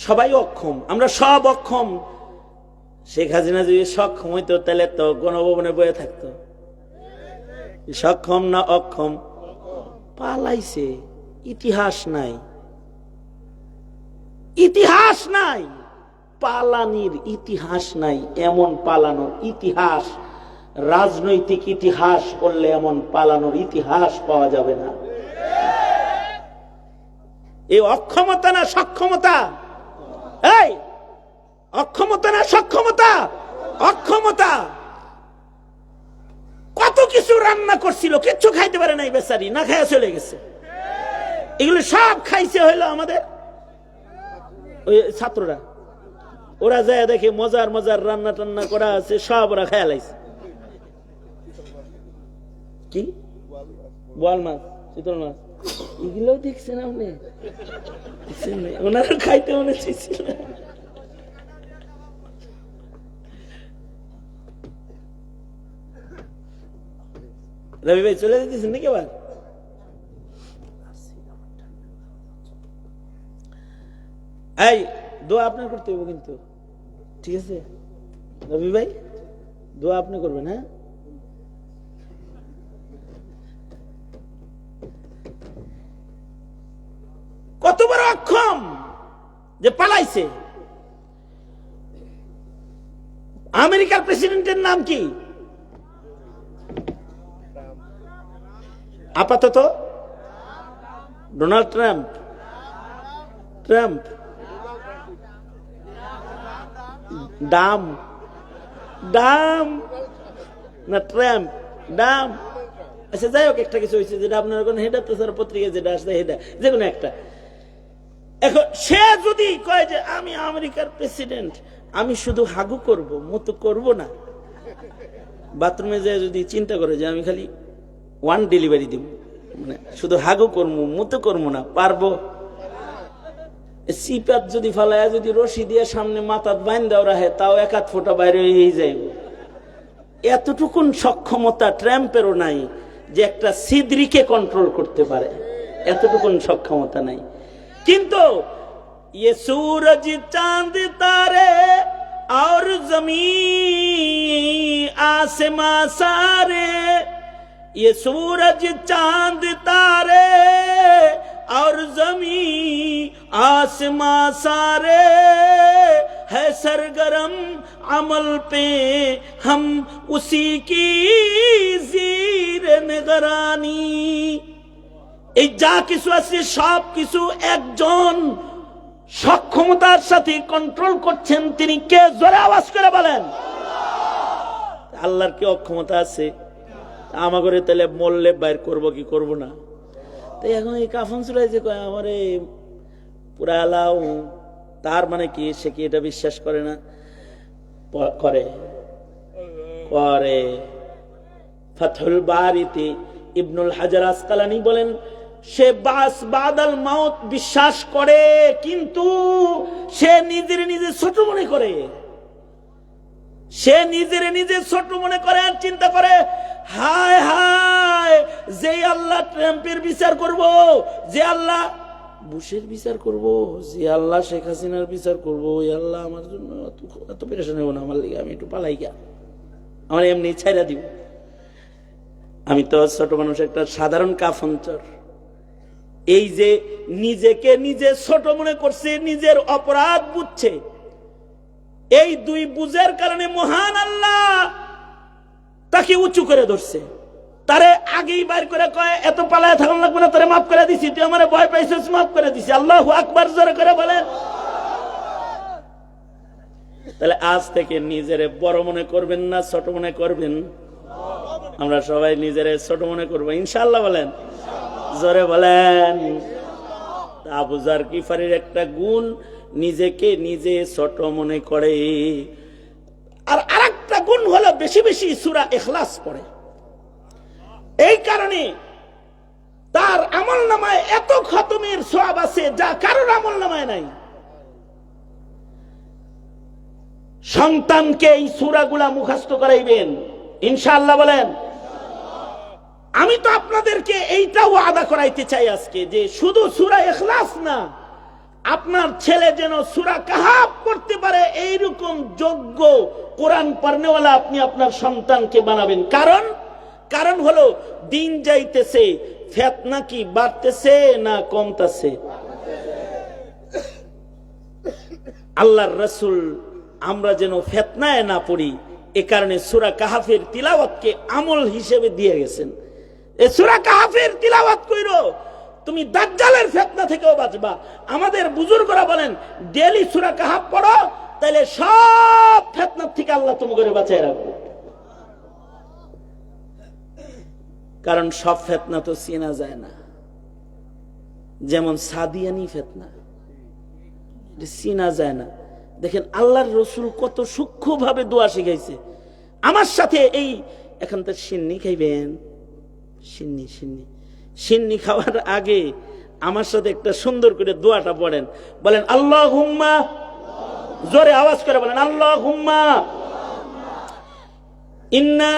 সবাই অক্ষম, আমরা সব অক্ষম। শেখ হাসিনা যদি সক্ষম হইতো তাহলে তো গণভবনে বয়ে থাকতো। সক্ষম না অক্ষম? পালাইছে। ইতিহাস নাই, ইতিহাস নাই, পালানির ইতিহাস নাই। এমন পালানোর ইতিহাস, রাজনৈতিক ইতিহাস করলে এমন পালানোর ইতিহাস পাওয়া যাবে না। এই অক্ষমতা না সক্ষমতা? এই অক্ষমতা না সক্ষমতা? অক্ষমতা। কত কিছু রান্না করছিল, কিচ্ছু খাইতে পারে নাই বেচারি, না খাইয়া চলে গেছে। এগুলো সব খাইছে হইলো আমাদের ওই ছাত্ররা। ওরা যায় দেখে মজার মজার রান্না টান্না করা আছে, সব ওরা খাইয়া লাইছে। কি বোয়াল মাছ, চিতল মাছ, এগুলোও দেখছেন আপনি? ওনারা খাইতে মনে চাইছিল। রবি ভাই চলে যেতেছেন নাকি আবার? এই দোয়া আপনার করতে হবে কিন্তু, ঠিক আছে রবি ভাই? দোয়া আপনি করবেন। হ্যাঁ, কত বড় অক্ষম যে পালাইছে। আমেরিকার প্রেসিডেন্টের নাম কি আপাতত? Donald Trump. Trump Dam, Dam না ট্রাম্প, ডাম। আচ্ছা যাই হোক, একটা কিছু হয়েছে যেটা আপনার হেডা তো স্যার পত্রিকা যেটা আসছে হেডা, যে কোনো একটা। এখন সে যদি কয় যে আমি আমেরিকার প্রেসিডেন্ট, আমি শুধু হাগু করব, মতো করব না, বাথরুমে যায় যদি চিন্তা করে যে আমি খালি ওয়ান ডেলিভারি দিব, মানে শুধু হাগু করবো, মতো করবো না, পারবো? সিপাত যদি ফালায় যদি রশি দিয়ে সামনে মাথাত বাইন দেওয়া রাখে তাও এক আধ ফোঁটা বাইরে হয়ে যাইব। এতটুকুন সক্ষমতা ট্রাম্পেরও নাই যে একটা সিদ্রিকে কন্ট্রোল করতে পারে, এতটুকুন সক্ষমতা নাই। কিন্তু ये सूरज चांद तारे और जमीन आसमां सारे, ये सूरज चांद तारे और जमीन आसमां सारे है सरगरम अमल पे हम उसी की जीर निगरानी। এই যা কিছু আছে সব কিছু একজন সক্ষমতার সাথে কন্ট্রোল করছেন, তিনি কে? জোরে আওয়াজ করে বলেন। আল্লাহর কি অক্ষমতা আছে? আমাগরে তাহলে মরলে বাইর করব কি করব না? তাই এখন এই কাফন চুরাই যে কয় আমারে পুরা আলাও, তার মানে কি সে কি এটা বিশ্বাস করে না? করে করে। ফাথুল বারিতে ইবনুল হাজার আসকালানি বলেন সে বাস বাদাল মাউত বিশ্বাস করে, কিন্তু সে নিজের নিজে ছোট মনে করে। সে নিজের নিজে ছোট মনে করে আর চিন্তা করে, হায় হায়, যে আল্লাহ ট্রাম্পের বিচার করব, যে আল্লাহ বুশের বিচার করব, যে আল্লাহ শেখ হাসিনার বিচার করব, ওই আল্লাহ আমার জন্য এত পেরেশান হবো না, আমার লিগে আমি একটু পালাই গা, আমার এমনি ছাইরা দিব। আমি তো ছোট মানুষ, একটা সাধারণ কাফনচর। এই যে নিজেকে নিজে ছোট মনে করছে, নিজের অপরাধ বুঝছে, এই দুই বুঝের কারণে মহান আল্লাহ তাকে উঁচু করে ধরছে। তারে আগেই বাইর করে কয় এত পালায় থাকুন লাগবে না, তোরে মাফ করে দিছি, তুই আমার ভয় পাইছিস, মাফ করে দিছি। আল্লাহু আকবার জোরে করে বলেন। তাহলে আজ থেকে নিজেরে বড় মনে করবেন না ছোট মনে করবেন? আমরা সবাই নিজেরে ছোট মনে করবো ইনশাআল্লাহ। বলেন জোরে বলেন। আবু যার গিফারির একটা গুণ, নিজেকে নিজে ছোট মনে করে। আর আরেকটা গুণ হলো বেশি বেশি সূরা ইখলাস পড়ে। এই কারণে তার আমলনামায় এত খতমের সওয়াব আছে যা কারোর আমলনামায় নাই। সন্তানকে এই সূরাগুলা মুখস্থ করাইবেন ইনশাআল্লাহ। বলেন আমি তো আপনাদেরকে এইটাও ওয়াদা করাইতে চাই আজকে, যে শুধু সূরা ইখলাস না, আপনার ছেলে যেন সূরা কাহাফ পড়তে পারে এইরকম যোগ্য কোরআন পড়নেওয়ালা আপনি আপনার সন্তানকে বানাবেন। কারণ হলো দিন যাইতেছে, ফিতনা কি বাড়তেছে না কমতেছে? আল্লাহর রাসূল আমরা যেন ফিতনায় না পড়ি, এ কারণে সূরা কাহাফের তিলাওয়াতকে আমল হিসেবে দিয়ে গেছেন। এই সূরা কাহাফের তিলাওয়াত কইরো, তুমি দাজ্জালের ফিতনা থেকেও বাঁচবা। আমাদের বুজুর্গরা বলেন ডেইলি সূরা কাহাফ পড়ো, তাহলে সব ফিতনা থেকে আল্লাহ তোমাকে বাঁচায় রাখবে। কারণ সব ফিতনা তো চেনা যায় না। যেমন সাদিয়ানি ফিতনা, চেনা যায় না। দেখেন আল্লাহর রসুল কত সূক্ষ্মভাবে দোয়া শিখাইছে। আমার সাথে এই এখন তো সিন্নি খাইবেন, সিন্নি খাওয়ার আগে আমার সাথে একটা সুন্দর করে দোয়াটা পড়েন। বলেন আল্লাহুম্মা, জোরে আওয়াজ করে বলেন আল্লাহুম্মা ইন্না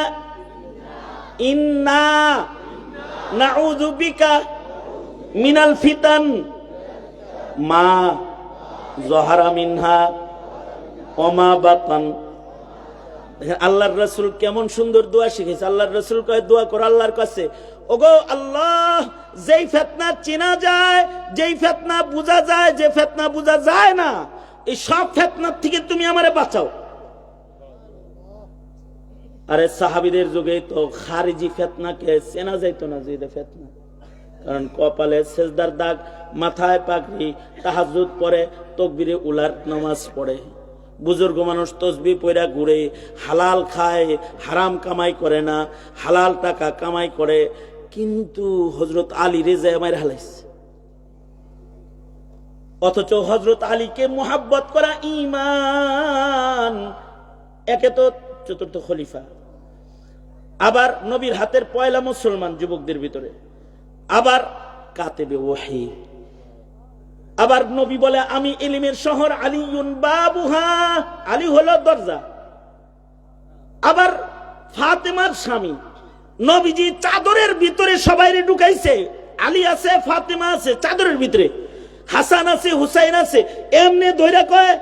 ইন্না নাউযু বিকা মিনাল ফিতান মা যহারা মিনহা ওমা বাতান। দেখেন আল্লাহর রাসূল কেমন সুন্দর দোয়া শিখেছে। আল্লাহর রাসূল কয় দোয়া করো আল্লাহর কাছে, ওগো আল্লাহ, যেই ফিতনা চেনা যায়, যেই ফিতনা বোঝা যায়, যে ফিতনা বোঝা যায় না, এই সব ফিতনার থেকে তুমি আমারে বাঁচাও। আরে সাহাবীদের যুগে তো খারিজি ফিতনাকে চেনা যাইতো না, যে ফিতনা। কারণ কপালে সেজদার দাগ, মাথায় পাগড়ি, তাহাজ্জুদ পড়ে, তাকবীরে উলার নামাজ পড়ে। বুজুর্গ মানুষ তসবিহ পয়রা ঘুরে, হালাল খায়, হারাম কামাই করে না, হালাল টাকা কামাই করে। কিন্তু হযরত আলী রেজা মাইর হালাইছে। অথচ হযরত আলীকে মুহাব্বত করা ঈমান। একে তো চতুর্থ খলিফা, আবার নবীর হাতের পয়লা মুসলমান যুবকদের ভিতরে, আবার কাতেবে ওহী। আবার নবী বলে আমি ইলমের শহর, আলিউন বাবুহা, আলী হলো দরজা। আবার ফাতেমার স্বামী নবীজি চাদরের ভিতরে সবাইরে ঢুকাইছে, আলী আছে ফাতেমা আছে চাদরের ভিতরে, হাসান আছে হুসাইন আছে, এমনি ধইরা কয়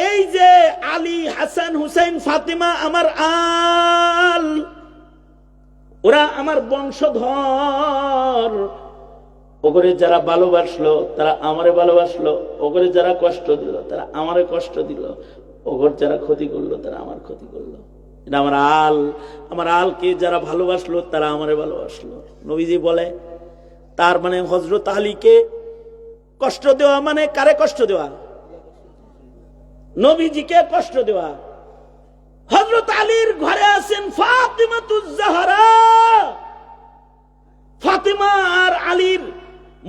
এই যে আলী হাসান হুসাইন ফাতেমা আমার আল, ওরা আমার বংশধর, ওগরে যারা ভালোবাসলো তারা আমারে ভালোবাসলো, ওগরে যারা কষ্ট দিল তারা আমারে কষ্ট দিল, ওগর যারা ক্ষতি করলো তারা আমার ক্ষতি করলো। এটা আমার আল, আমার আলকে যারা ভালোবাসলো তারা আমারে ভালোবাসলো। নবীজি বলে তার মানে হযরত আলীকে কষ্ট দেওয়া মানে কারে কষ্ট দেওয়া? নবীজিকে কষ্ট দেওয়া। হযরত আলীর ঘরে আছেন ফাতিমাতুজ জাহরা, ফাতিমা আর আলীর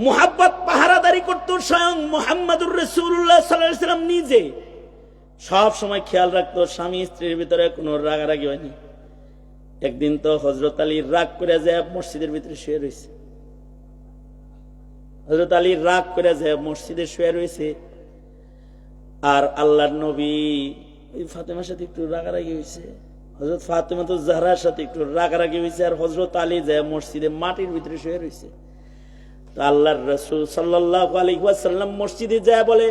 মুহাব্বত পাহারাদারি করত স্বয়ং মুহাম্মদুর রাসূলুল্লাহ সাল্লাল্লাহু আলাইহি ওয়াসাল্লাম নিজে। সব সময় খেয়াল রাখতো স্বামী স্ত্রীর ভিতরে কোনো রাগারাগি হয়নি। একদিন তো হযরত আলী রাগ করে যায় মসজিদের ভিতরে শুয়ে রয়েছে, হযরত আলী রাগ করে যায় মসজিদে শুয়ে রয়েছে, আর আল্লাহর নবী ওই ফাতেমার সাথে একটু রাগারাগি হয়েছে, হযরত ফাতেমাতুজ জাহরার সাথে একটু রাগারাগি হয়েছে, আর হযরত আলী যায় মসজিদে মাটির ভিতরে শুয়ে রয়েছে। তো আল্লাহর রাসূল সাল্লাল্লাহু আলাইহি ওয়াসাল্লাম মসজিদে যায় বলে,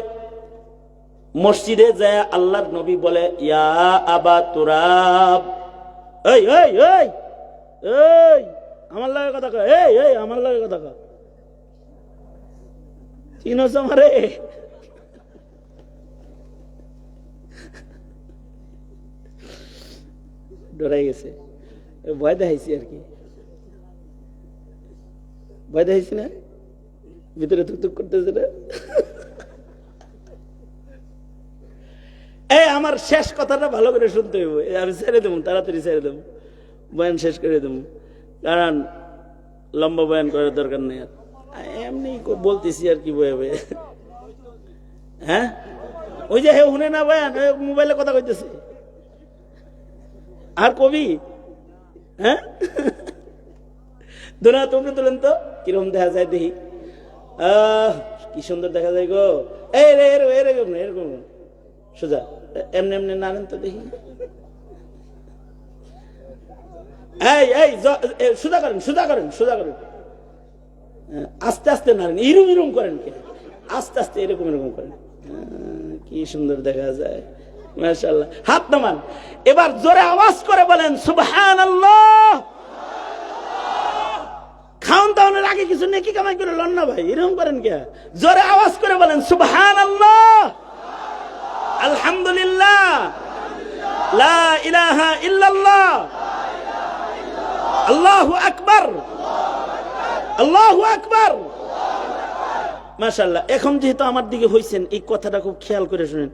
মসজিদে যায় আল্লাহর নবী বলে ইয়া আবা তুরাব, এই এই এই এই আমার লাগে কথা কয়, এই এই আমার লাগে কথা কয়, চিনোস আমারে? ডরাই গেছে, ভয় দেখাইছি আর কি, ভয় দেখাইছি না, ভিতরে থুকথুক করতেছে না। এই আমার শেষ কথাটা ভালো করে শুনতে হইব, আমি ছেড়ে দেবো, তাড়াতাড়ি ছেড়ে দেবো, বয়ান শেষ করে দেবো, কারণ লম্বা বয়ান করার দরকার নেই। আর এমনি বলতেছি আর কি বয়ে বয়ে। হ্যাঁ ওই যে হে শুনে না বয়ান, মোবাইলে কথা কইতেছে আর কবি। হ্যাঁ দোনা তোমরা তোলেন তো কিরকম দেখা যায় দেখি, কি সুন্দর দেখা যায় গো, এই রে এরকম না, এরকম সোজা এমনি এমনি নাড়েন তো দেখি, এই এই সোজা করেন সোজা করেন সোজা করেন, আস্তে আস্তে নাড়েন, ইরুম ইরুম করেন কে, আস্তে আস্তে এরকম এরকম করেন, কি সুন্দর দেখা যায়, মাশাআল্লাহ। হাত নামান, এবার জোরে আওয়াজ করে বলেন সুবহানাল্লাহ। খাওন দাওনের আগে কিছু নেকি কামাই করে লন না ভাই, এরকম করেন কে? জোরে আওয়াজ করে বলেন সুবহানাল্লাহ, আলহামদুলিল্লাহ, লা ইলাহা ইল্লাল্লাহ, আল্লাহু আকবার, আল্লাহু আকবার। মাশাআল্লাহ। এখন যেহেতু আমার দিকে হইছেন, এই কথাটা খুব খেয়াল করে শুনেন,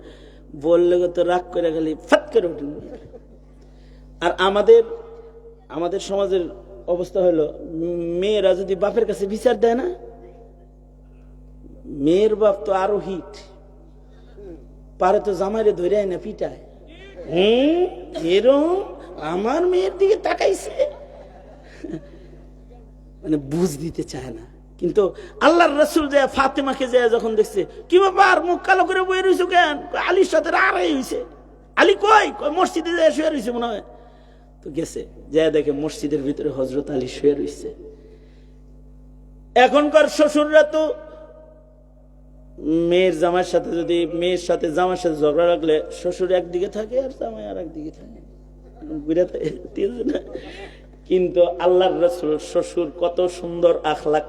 বললে তো রাগ করে খালি ফাট করে উঠেন। আর আমাদের সমাজের অবস্থা হলো, মেয়েরা যদি বাপের কাছে বিচার দেয় না, মেয়ের বাপ তো আরো হিট পারে, তো জামাইরে ধরে না পিটায়, এরম আমার মেয়ের দিকে তাকাইছে, মানে বুঝ দিতে চায় না। কিন্তু আল্লাহর রাসূল যে ফাতেমাকে যে যখন দেখছে, কি ব্যাপার মুখ কালো করে বয়ে রইছো কেন? আলীর সাথে আড়াই হইছে। আলী কই? মসজিদে যায় শুয়ে রইছে মনে হয়। তো গেছে, যা দেখে মসজিদের ভিতরে হযরত আলী শুয়ে রইছে। এখনকার শ্বশুররা তো মেয়ের জামাইয়ের সাথে, যদি মেয়ের সাথে জামাইয়ের সাথে ঝগড়া লাগলে শ্বশুর একদিকে থাকে আর জামাই আর একদিকে থাকে, কিন্তু আল্লাহর রাসূল শ্বশুর কত সুন্দর আখলাক।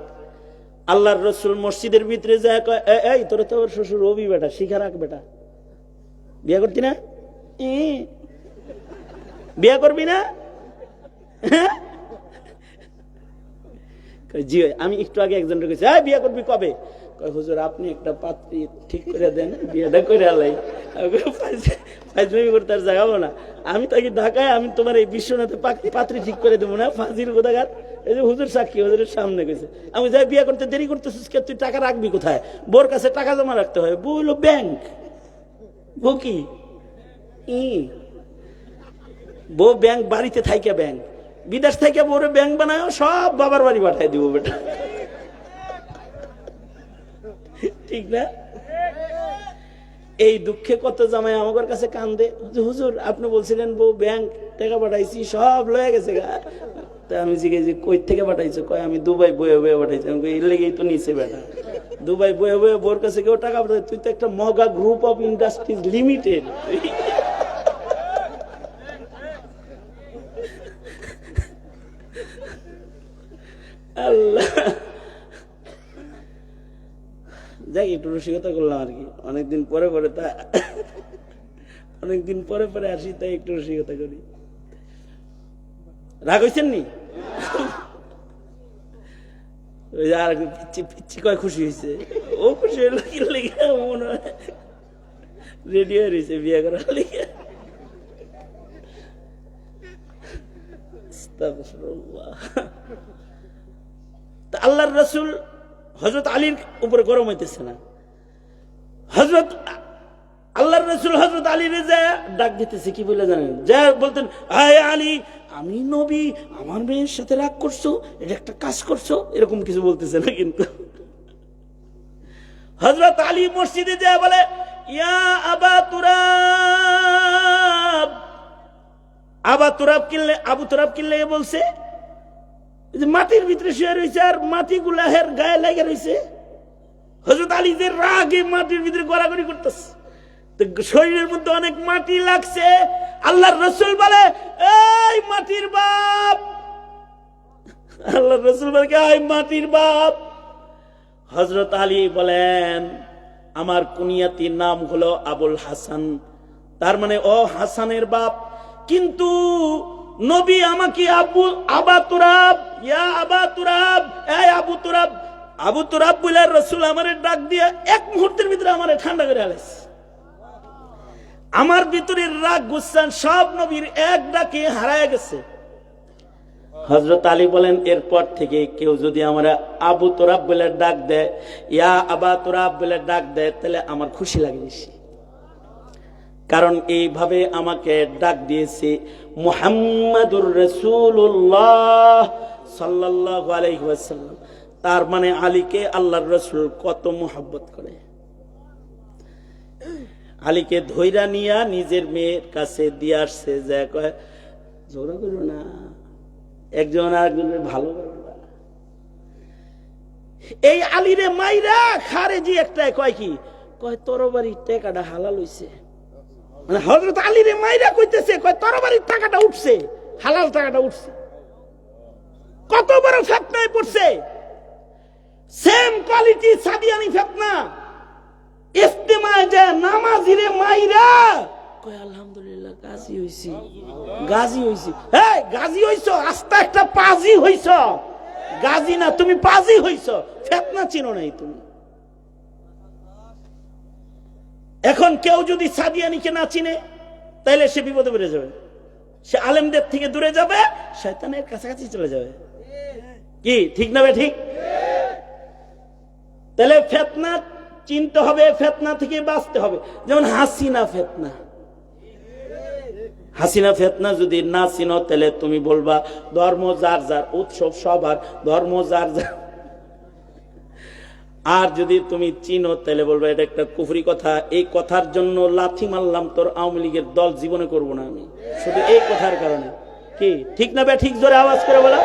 আল্লাহর রাসূল মসজিদের ভিতরে যায় কয়, এই তোর তো শ্বশুর ওবি বেটা, শিখা রাখ বেটা, বিয়ে করতি না, বিয়ে করবি না? জি আমি একটু আগে একজন রেখেছি, বিয়ে করবি কবে? কয় হুজুর আপনি একটা পাত্রী ঠিক করে দেন, বিয়েটা করে আলাই, ফাজলামি করতে আর জাগাবো না, আমি তাকে ঢাকায়, আমি তোমার এই বিশ্বনাথে পাত্রী ঠিক করে দেবো না, ফাজিল কোথাকার। এই যে হুজুর সাক্ষী, হুজুরের সামনে গেছে, আমি যাই বিয়ে করতে দেরি করতেছিস, তুই টাকা রাখবি কোথায়? বোর কাছে টাকা জমা রাখতে হয়, বউ হলো ব্যাংক, বউ কি বউ ব্যাংক, বাড়িতে থাইকে ব্যাংক, বিদেশ থেকে বউরে ব্যাংক বানায়, সব বাবার বাড়ি পাঠায় দিব বেটা, ঠিক ঠিক না? এই দুঃখে কত জামাই আমার কাছে কান্দে, হুজুর আপনি বলছিলেন বউ ব্যাংক টাকা পাঠাইছি সব লয়ে গেছে গা। তা আমি জিজ্ঞেস কই থেকে পাঠাইছো? কয় আমি দুবাই বয়ে বয়ে পাঠাইছি। আমি এর লেগেই তো নিচে বেটা, দুবাই বয়ে বয়ে বোর কাছে কেউ টাকা পাঠাই? তুই তো একটা মগা গ্রুপ অফ ইন্ডাস্ট্রিজ লিমিটেড। আল্লাহ, যাই একটু রসিকতা করলাম আর কি, অনেকদিন পরে পরে তা অনেকদিন পরে পরে আসি, তাই একটু রসিকতা করি। রাগ হয়েছেন নি? আর পিচ্ছি পিচ্ছি কয় খুশি হয়েছে, ও খুশি হইল কি লেগে মনে হয় রেডি হয়ে রয়েছে বিয়ে করার লেগে। আল্লাহর রাসূল হযরত আলীর উপরে গরম হইতেছে না, হযরত আল্লাহর রাসূল হযরত আলীর ডাক দিতেছে, কি বলে জানেন? যা বলতেন, আয় আলী, আমি নবী, আমার মেয়ের সাথে রাগ করছো, এটা একটা কাজ করছো, এরকম কিছু বলতেছে না। কিন্তু হযরত আলী মসজিদে যায় বলে, ইয়া আবা তুরাব। আবা তুরাব কিনলে, আবু তুরাব কিনলে বলছে যে মাটির ভিতরে শুয়ে রয়েছে আর মাটি গুলাহের গায়ে লেগে রয়েছে। হযরত আলী যে রাগে মাটির ভিতরে গড়াগড়ি করতেছে, শরীরের মধ্যে অনেক মাটি লাগছে। আল্লাহর রাসূল বলে, এই মাটির বাপ। আল্লাহর রাসূল বলে, এই মাটির বাপ। হযরত আলী বলেন, আমার কুনিয়াতির নাম হলো আবুল হাসান, তার মানে ও হাসানের বাপ। কিন্তু নবী আমাকে আবা তুরাব, ইয়া আবা তুরাব, এই আবু তুরাব, আবু তুরাব বলে রাসূল আমারে ডাক দিয়ে এক মুহূর্তের ভিতরে আমারে ঠান্ডা করে আলাইছে। আমার ভিতরের রাগ গুসান সব নবীর এক ডাকে হারায় গেছে। হযরত আলী বলেন, এরপর থেকে কেউ যদি আমরা আবু তুরাব বলে ডাক দেয়, ইয়া আবা তুরাব বলে ডাক দেয়, তাহলে আমার খুশি লাগে বেশি। কারণ এইভাবে আমাকে ডাক দিয়েছে মুহাম্মাদুর রাসূলুল্লাহ সাল্লাল্লাহু আলাইহি ওয়াসাল্লাম। তার মানে আলীকে আল্লাহর রাসূল কত মুহাব্বত করে। আলীকে ধইরা নিয়া নিজের মেয়ের কাছে দিয়ে আসছে, যে কয় ঝগড়া করো না, একজন আরেকজনের ভালো করো না। এই আলীরে মাইরা খারেজি একটা কয় কি, কয় তরবারির টাকাটা হালাল হইছে। মানে হযরত আলীরে মাইরা কইতেছে, কয় তরবারির টাকাটা উঠছে, হালাল টাকাটা উঠছে। কত বড় ফিতনায় পড়ছে। সেম কোয়ালিটি সাদিয়ানি ফিতনা। ইস্তেমায় যে নামাজিরে মাইরা কয় আলহামদুলিল্লাহ গাজী হইছি, গাজী হইছি। এই গাজী হইছো, আস্তা একটা পাজি হইছো, গাজী না, তুমি পাজি হইছো। ফিতনা চিনো নাই তুমি। এখন কেউ যদি সাদিয়ানিকে না চিনে, তাহলে সে বিপদে পড়ে যাবে, সে আলেমদের থেকে দূরে যাবে, শয়তানের কাছাকাছি চলে যাবে। কি ঠিক না? ঠিক। তাহলে ফিতনা চিনতে হবে, ফিতনা থেকে বাঁচতে হবে। যেমন হাসিনা ফিতনা, হাসিনা ফিতনা যদি না চিনো, তাহলে তুমি বলবা ধর্ম যার যার, উৎসব সবার, ধর্ম যার যার। আর যদি তুমি চিনো, তাহলে বলবা এটা একটা কুফরি কথা, এই কথার জন্য লাথি মারলাম, তোর আওয়ামী লীগের দল জীবনে করবো না আমি, শুধু এই কথার কারণে। কি ঠিক না? ঠিক জোরে আওয়াজ করে বলা।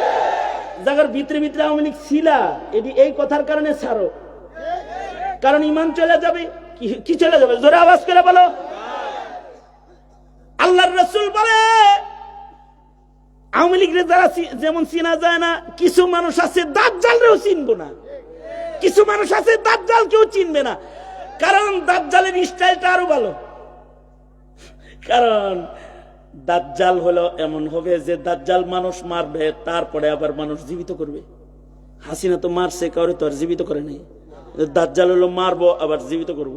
যাদের ভিতরে ভিতরে আওয়ামী লীগ ছিলা, এটি এই কথার কারণে ছাড়ো, কারণ ইমান চলে যাবে। কি চলে যাবে? জোরে আওয়াজ করে বলো। আল্লাহর রাসূল বলে, আওয়ামী লীগের যারা যেমন চিনা যায় না, কিছু মানুষ আছে দাজ্জালরেও চিনবো না, কিছু মানুষ আছে দাজ্জাল কেউ চিনবে না। কারণ দাজ্জালের স্টাইলটা আরো ভালো। কারণ দাজ্জাল হলো এমন হবে যে দাজ্জাল মানুষ মারবে, তারপরে আবার মানুষ জীবিত করবে। হাসিনা তো মারছে, কাউরে তো আর জীবিত করে নাই। দাজ্জাল হলো মারবো আবার জীবিত করব।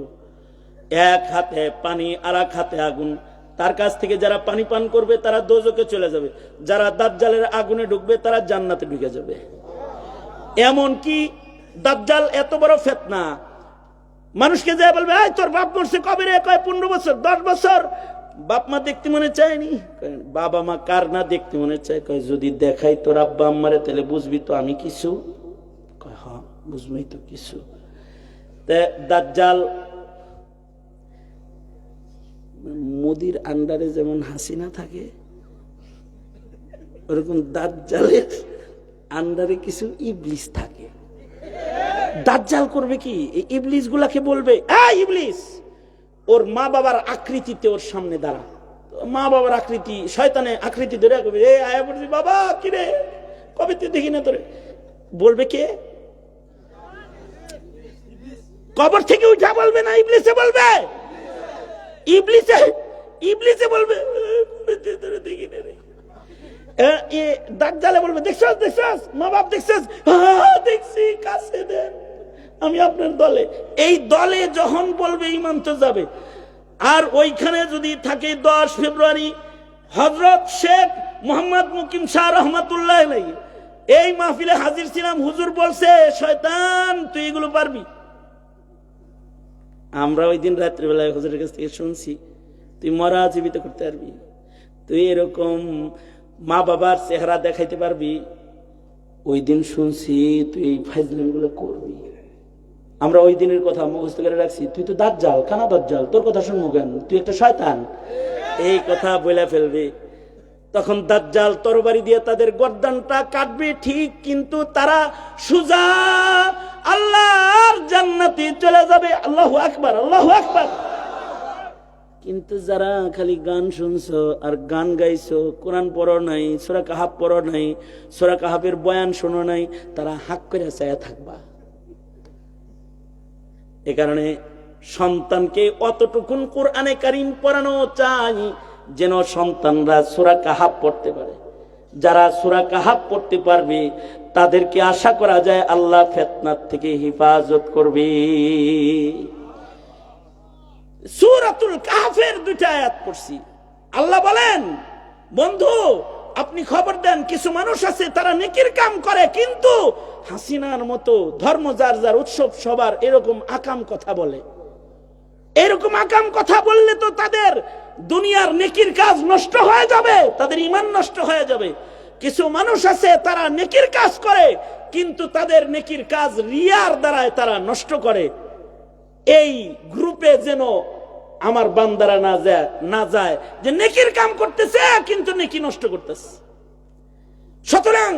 এক হাতে পানি আর এক হাতে আগুন। তার কাছ থেকে যারা পানি পান করবে তারা দোজখে চলে যাবে, যারা দাজ্জালের আগুনে ঢুকবে তারা জান্নাতে ঢুকে যাবে। এমন কি দাজ্জাল এত বড় ফিতনা, মানুষকে যা বলবে, এই তোর বাপ মরছে কবে রে? কয় 15 বছর, 10 বছর। বাপ মা দেখতে মনে চায়নি? বাবা মা কার না দেখতে মনে চায়? কয় যদি দেখাই তোর আব্বা আম্মারে, তাহলে বুঝবি তো আমি কিছু। কয় হ্যাঁ বুঝবই তো কিছু। দাজ্জাল মোদির আন্ডারে যেমন হাসিনা থাকে, ওরকম দাজ্জালের আন্ডারে কিছু ইবলিস থাকে। দাজ্জাল করবে কি, এই ইবলিস গুলাকে বলবে, ইবলিস, ওর মা বাবার আকৃতিতে ওর সামনে দাঁড়া। মা বাবার আকৃতি, শয়তানে আকৃতি ধরে কবে, আয়া বলছি বাবা কিরে, কবে তুই দেখি না তোরে। বলবে কে? কবর থেকে উঠা বলবে না, ইবলিসে বলবে। ইবলিসে বলবে দেখি না রে। দাজ্জালে বলবে, দেখছস দেখছস মা বাপ দেখছস? দেখছি, কাছে দেন, আমি আপনার দলে। এই দলে যখন বলবে ইমান তো যাবে। আর ওইখানে যদি থাকে 10 ফেব্রুয়ারি হযরত শেখ মোহাম্মদ মুকিম শাহ রহমাতুল্লাহ আলাইহি, এই মাহফিলে হাজির ছিলাম, হুজুর বলছে শয়তান তুই এগুলো পারবি। আমরা ওই দিন রাত্রিবেলায় হুজুরের কাছ থেকে শুনছি, তুই মরা জীবিত করতে পারবি, তুই এরকম মা বাবার চেহারা দেখাইতে পারবি। ওই দিন শুনছি তুই এই ফাইজলাম গুলো করবি। আমরা ওই দিনের কথা মুখস্থ করে রাখছি, তুই তো দাজ্জাল, কানা দাজ্জাল, তোর কথা শুনবো কেন, তুই একটা শয়তান, এই কথা বলে ফেলবি। তখন দাজ্জাল তরবারি দিয়ে তাদের গর্দানটা কাটবে ঠিক, কিন্তু তারা সুজা আল্লাহর জান্নাতে চলে যাবে। আল্লাহু আকবার, আল্লাহু আকবার। কিন্তু যারা খালি গান শুনছো আর গান গাইছো, কোরআন পড়ো নাই, সূরা কাহাফ পড়ো নাই, সূরা কাহাফের বয়ান শোনো নাই, তারা হাক করে চায়া থাকবা। এ কারণে সন্তানকে অতটুকুন কোরআনে কারীম পড়ানো চাই যেন সন্তানরা সূরা কাহাফ পড়তে পারে। যারা সূরা কাহাফ পড়তে পারবে তাদেরকে আশা করা যায় আল্লাহ ফিতনার থেকে হেফাজত করবে। সূরাতুল কাহফের 2টা আয়াত পড়ছি। আল্লাহ বলেন, বন্ধু আপনি খবর দেন, কিছু মানুষ আছে তারা নেকির কাম করে, কিন্তু হাসিনার মতো ধর্ম যার যার, উৎসব সবার, এরকম আকাম কথা বলে। এরকম আকাম কথা বললে তো তাদের দুনিয়ার নেকির কাজ নষ্ট হয়ে যাবে, তাদের ঈমান নষ্ট হয়ে যাবে। কিছু মানুষ আছে তারা নেকির কাজ করে, কিন্তু তাদের নেকির কাজ রিয়ার দ্বারায় তারা নষ্ট করে। এই গ্রুপে যেন আমার বান্দারা না যায় যে নেকির কাম করতেছে কিন্তু নেকি নষ্ট করতেছে। সুতরাং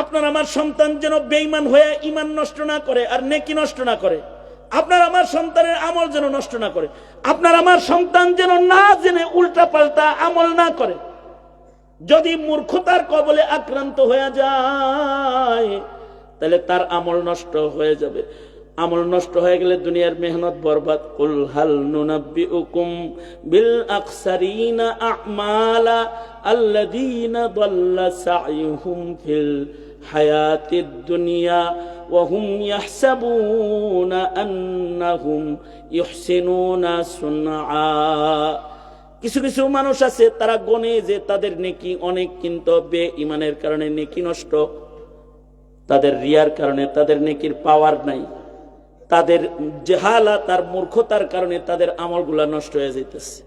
আপনার আমার সন্তান যেন বেঈমান হয়ে ঈমান নষ্ট না করে আর নেকি নষ্ট না করে। আপনার আমার সন্তানের আমল যেন নষ্ট না করে। আপনার আমার সন্তান যেন না জেনে উল্টা পাল্টা আমল না করে। যদি মূর্খতার কবলে আক্রান্ত হয়ে যায় তাহলে তার আমল নষ্ট হয়ে যাবে। আমল নষ্ট হয়ে গেলে দুনিয়ার মেহনত বরবাদ। কুল হাল নুনাব্বিউকুম বিল আকসারিনা আমালা আল্লাযীনা দাল্লা সা'য়ুহুম ফিল হায়াতিদ দুনিয়া ওয়া হুম ইয়াহসাবুনা আন্নাহুম ইহসিনুনা সুনআ। কিছু কিছু মানুষ আছে তারা গনে যে তাদের নেকি অনেক, কিন্তু বেঈমানের কারণে নেকি নষ্ট, তাদের রিয়ার কারণে তাদের নেকির পাওয়ার নাই, তাদের জাহালাত আর মূর্খতার কারণে তাদের আমলগুলা নষ্ট হয়ে যাইতেছে।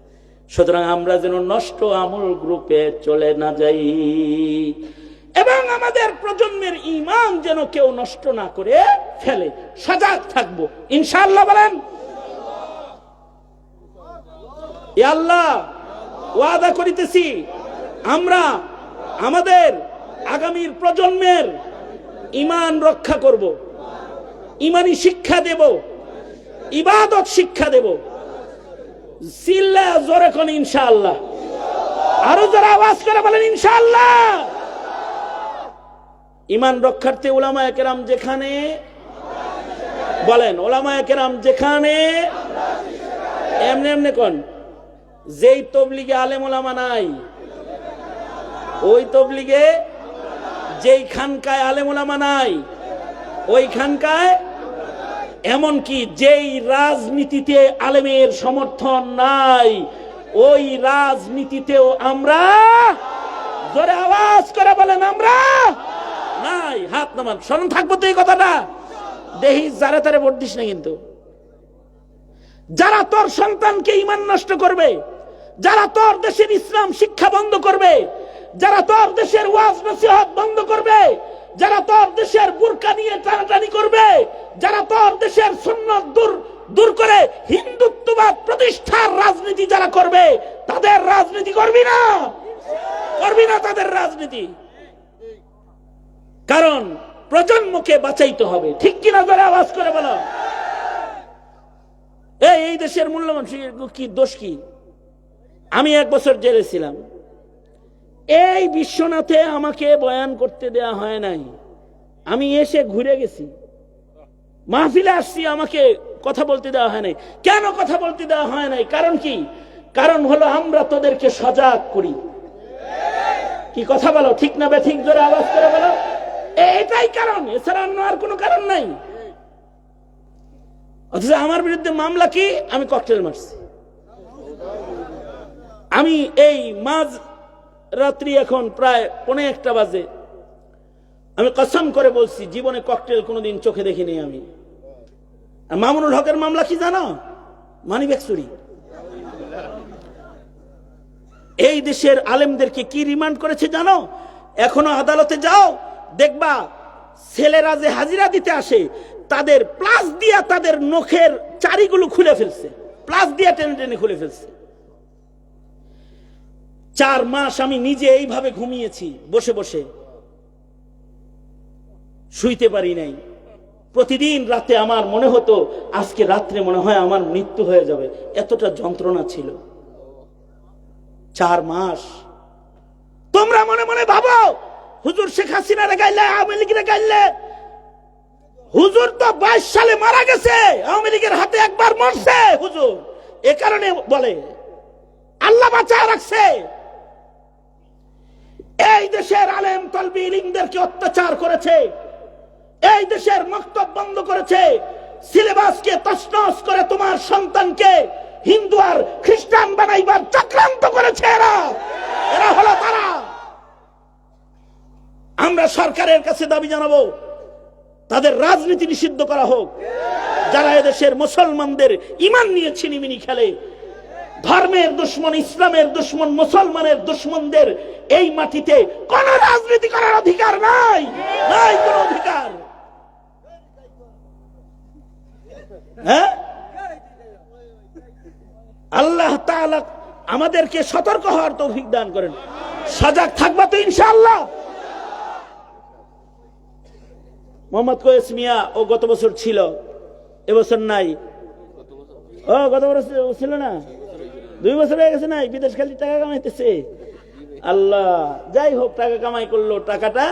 সুতরাং আমরা যেন নষ্ট আমল গ্রুপে চলে না যাই এবং আমাদের প্রজন্মের ঈমান যেন কেউ নষ্ট না করে ফেলে। সজাগ থাকবো ইনশাআল্লাহ। বলেন ইয়া আল্লাহ, ওয়াদা করিতেছি আমরা আমাদের আগামীর প্রজন্মের ঈমান রক্ষা করব, ঈমানি শিক্ষা দেব, ইবাদত শিক্ষা দেব। চিল্লা জোরে কোন ইনশাআল্লাহ। আরো যারা আওয়াজ করে বলেন ইনশাআল্লাহ। ঈমান রক্ষার্থে উলামায়ে কেরাম যেখানে বলেন, উলামায়ে কেরাম যেখানে এমনি এমনি কোন, যেই তবলিগে আলেম ওলামা নাই ওই তবলিগে, যেই খানকায় আলেম ওলামা নাই ওই খানকায়, এমনকি যেই রাজনীতিতে আলেমের সমর্থন নাই ওই রাজনীতিতেও আমরা, জোরে আওয়াজ করে বলেন আমরা নাই। হাত নামান, স্মরণ থাকবো তো এই কথাটা। দেহি যারে তারে ভোট দিস না কিন্তু। যারা তোর সন্তানকে ঈমান নষ্ট করবে, যারা তোর দেশের ইসলাম শিক্ষা বন্ধ করবে, যারা তোর দেশের ওয়াজ নসিহত বন্ধ করবে, যারা তোর দেশের বুরকা নিয়ে টানাটানি করবে, যারা তোর দেশের সুন্নাত দূর করে হিন্দুত্ববাদ প্রতিষ্ঠার রাজনীতি যারা করবে, তাদের রাজনীতি করবি না তাদের রাজনীতি। কারণ প্রজন্মকে বাঁচাইতে হবে, ঠিক কিনা? যারা আওয়াজ করে বলো। এই দেশের মূল্যবান কি দোষ কি? আমি 1 বছর জেলে ছিলাম, এই বিশ্বনাথে আমাকে বয়ান করতে দেয়া হয় নাই। আমি এসে ঘুরে গেছি, মাহফিলে আসছি, আমাকে কথা বলতে দেওয়া হয় নাই। কেন কথা বলতে দেওয়া হয় নাই? কারণ কি? কারণ হলো আমরা তোদেরকে সজাগ করি। কি কথা বলো, ঠিক না ঠিক? জোরে আওয়াজ করে বলো। এটাই কারণ, এছাড়া অন্য আর কোনো কারণ নাই। অথচ আমার বিরুদ্ধে মামলা কি? আমি ককটেল মারছি। আমি এই মাঝ রাত্রি, এখন প্রায় 1:45 বাজে, আমি কসম করে বলছি জীবনে ককটেল কোনোদিন চোখে দেখিনি আমি। মামুনুল হকের মামলা কি জানো? মানিব্যাগ চুরি। এই দেশের আলেমদেরকে কি রিমান্ড করেছে জানো? এখনো আদালতে যাও, দেখবা ছেলেরা যে হাজিরা দিতে আসে তাদের প্লাস দিয়া তাদের নখের চারিগুলো খুলে ফেলছে, প্লাস দিয়া টেনে টেনে খুলে ফেলছে। 4 মাস আমি নিজে এইভাবে ঘুমিয়েছি, বসে বসে শুইতে পারি নাই। প্রতিদিন রাতে আমার মনে হতো আজকে রাত্রে মনে হয় আমার মৃত্যু হয়ে যাবে, এতটা যন্ত্রণা ছিল। 4 মাস। তোমরা মনে মনে ভাবো হুজুর শেখ হাসিনারে গাইলে, আওয়ামী লীগের গাইলে। হুজুর তো 22 সালে মারা গেছে, আওয়ামী লীগের হাতে একবার মরছে হুজুর। এ কারণে বলে আল্লাহ বাঁচায় রাখছে। এই দেশের আলেম তলবি ইলমদেরকে অত্যাচার করেছে, এই দেশের মক্তব বন্ধ করেছে, সিলেবাসকে তছনছ করে তোমার সন্তানকে হিন্দু আর খ্রিস্টান বানাইবার চক্রান্ত করেছে এরা হলো তারা। আমরা সরকারের কাছে দাবি জানাবো তাদের রাজনীতি নিষিদ্ধ করা হোক। যারা এদেশের মুসলমানদের ঈমান নিয়ে ছিনিমিনি খেলে, ধর্মের দুশমন, ইসলামের দুশমন, মুসলমানের দুশমনদের এই মাটিতে কোন রাজনীতি করার অধিকার নাই, নাই কোন অধিকার। হ্যাঁ, আল্লাহ তাআলা আমাদেরকে সতর্ক হওয়ার তৌফিক দান করেন। সজাগ থাকবা তো ইনশাআল্লাহ। মোহাম্মদ কোয়েস মিয়া ও গত বছর ছিল, এবছর নাই। ও গত বছর ছিল না, 2 বছর হয়ে গেছে নাই, বিদেশ খালি টাকা কামাইতেছে। আল্লাহ, যাই হোক, টাকা কামাই করলো, টাকাটা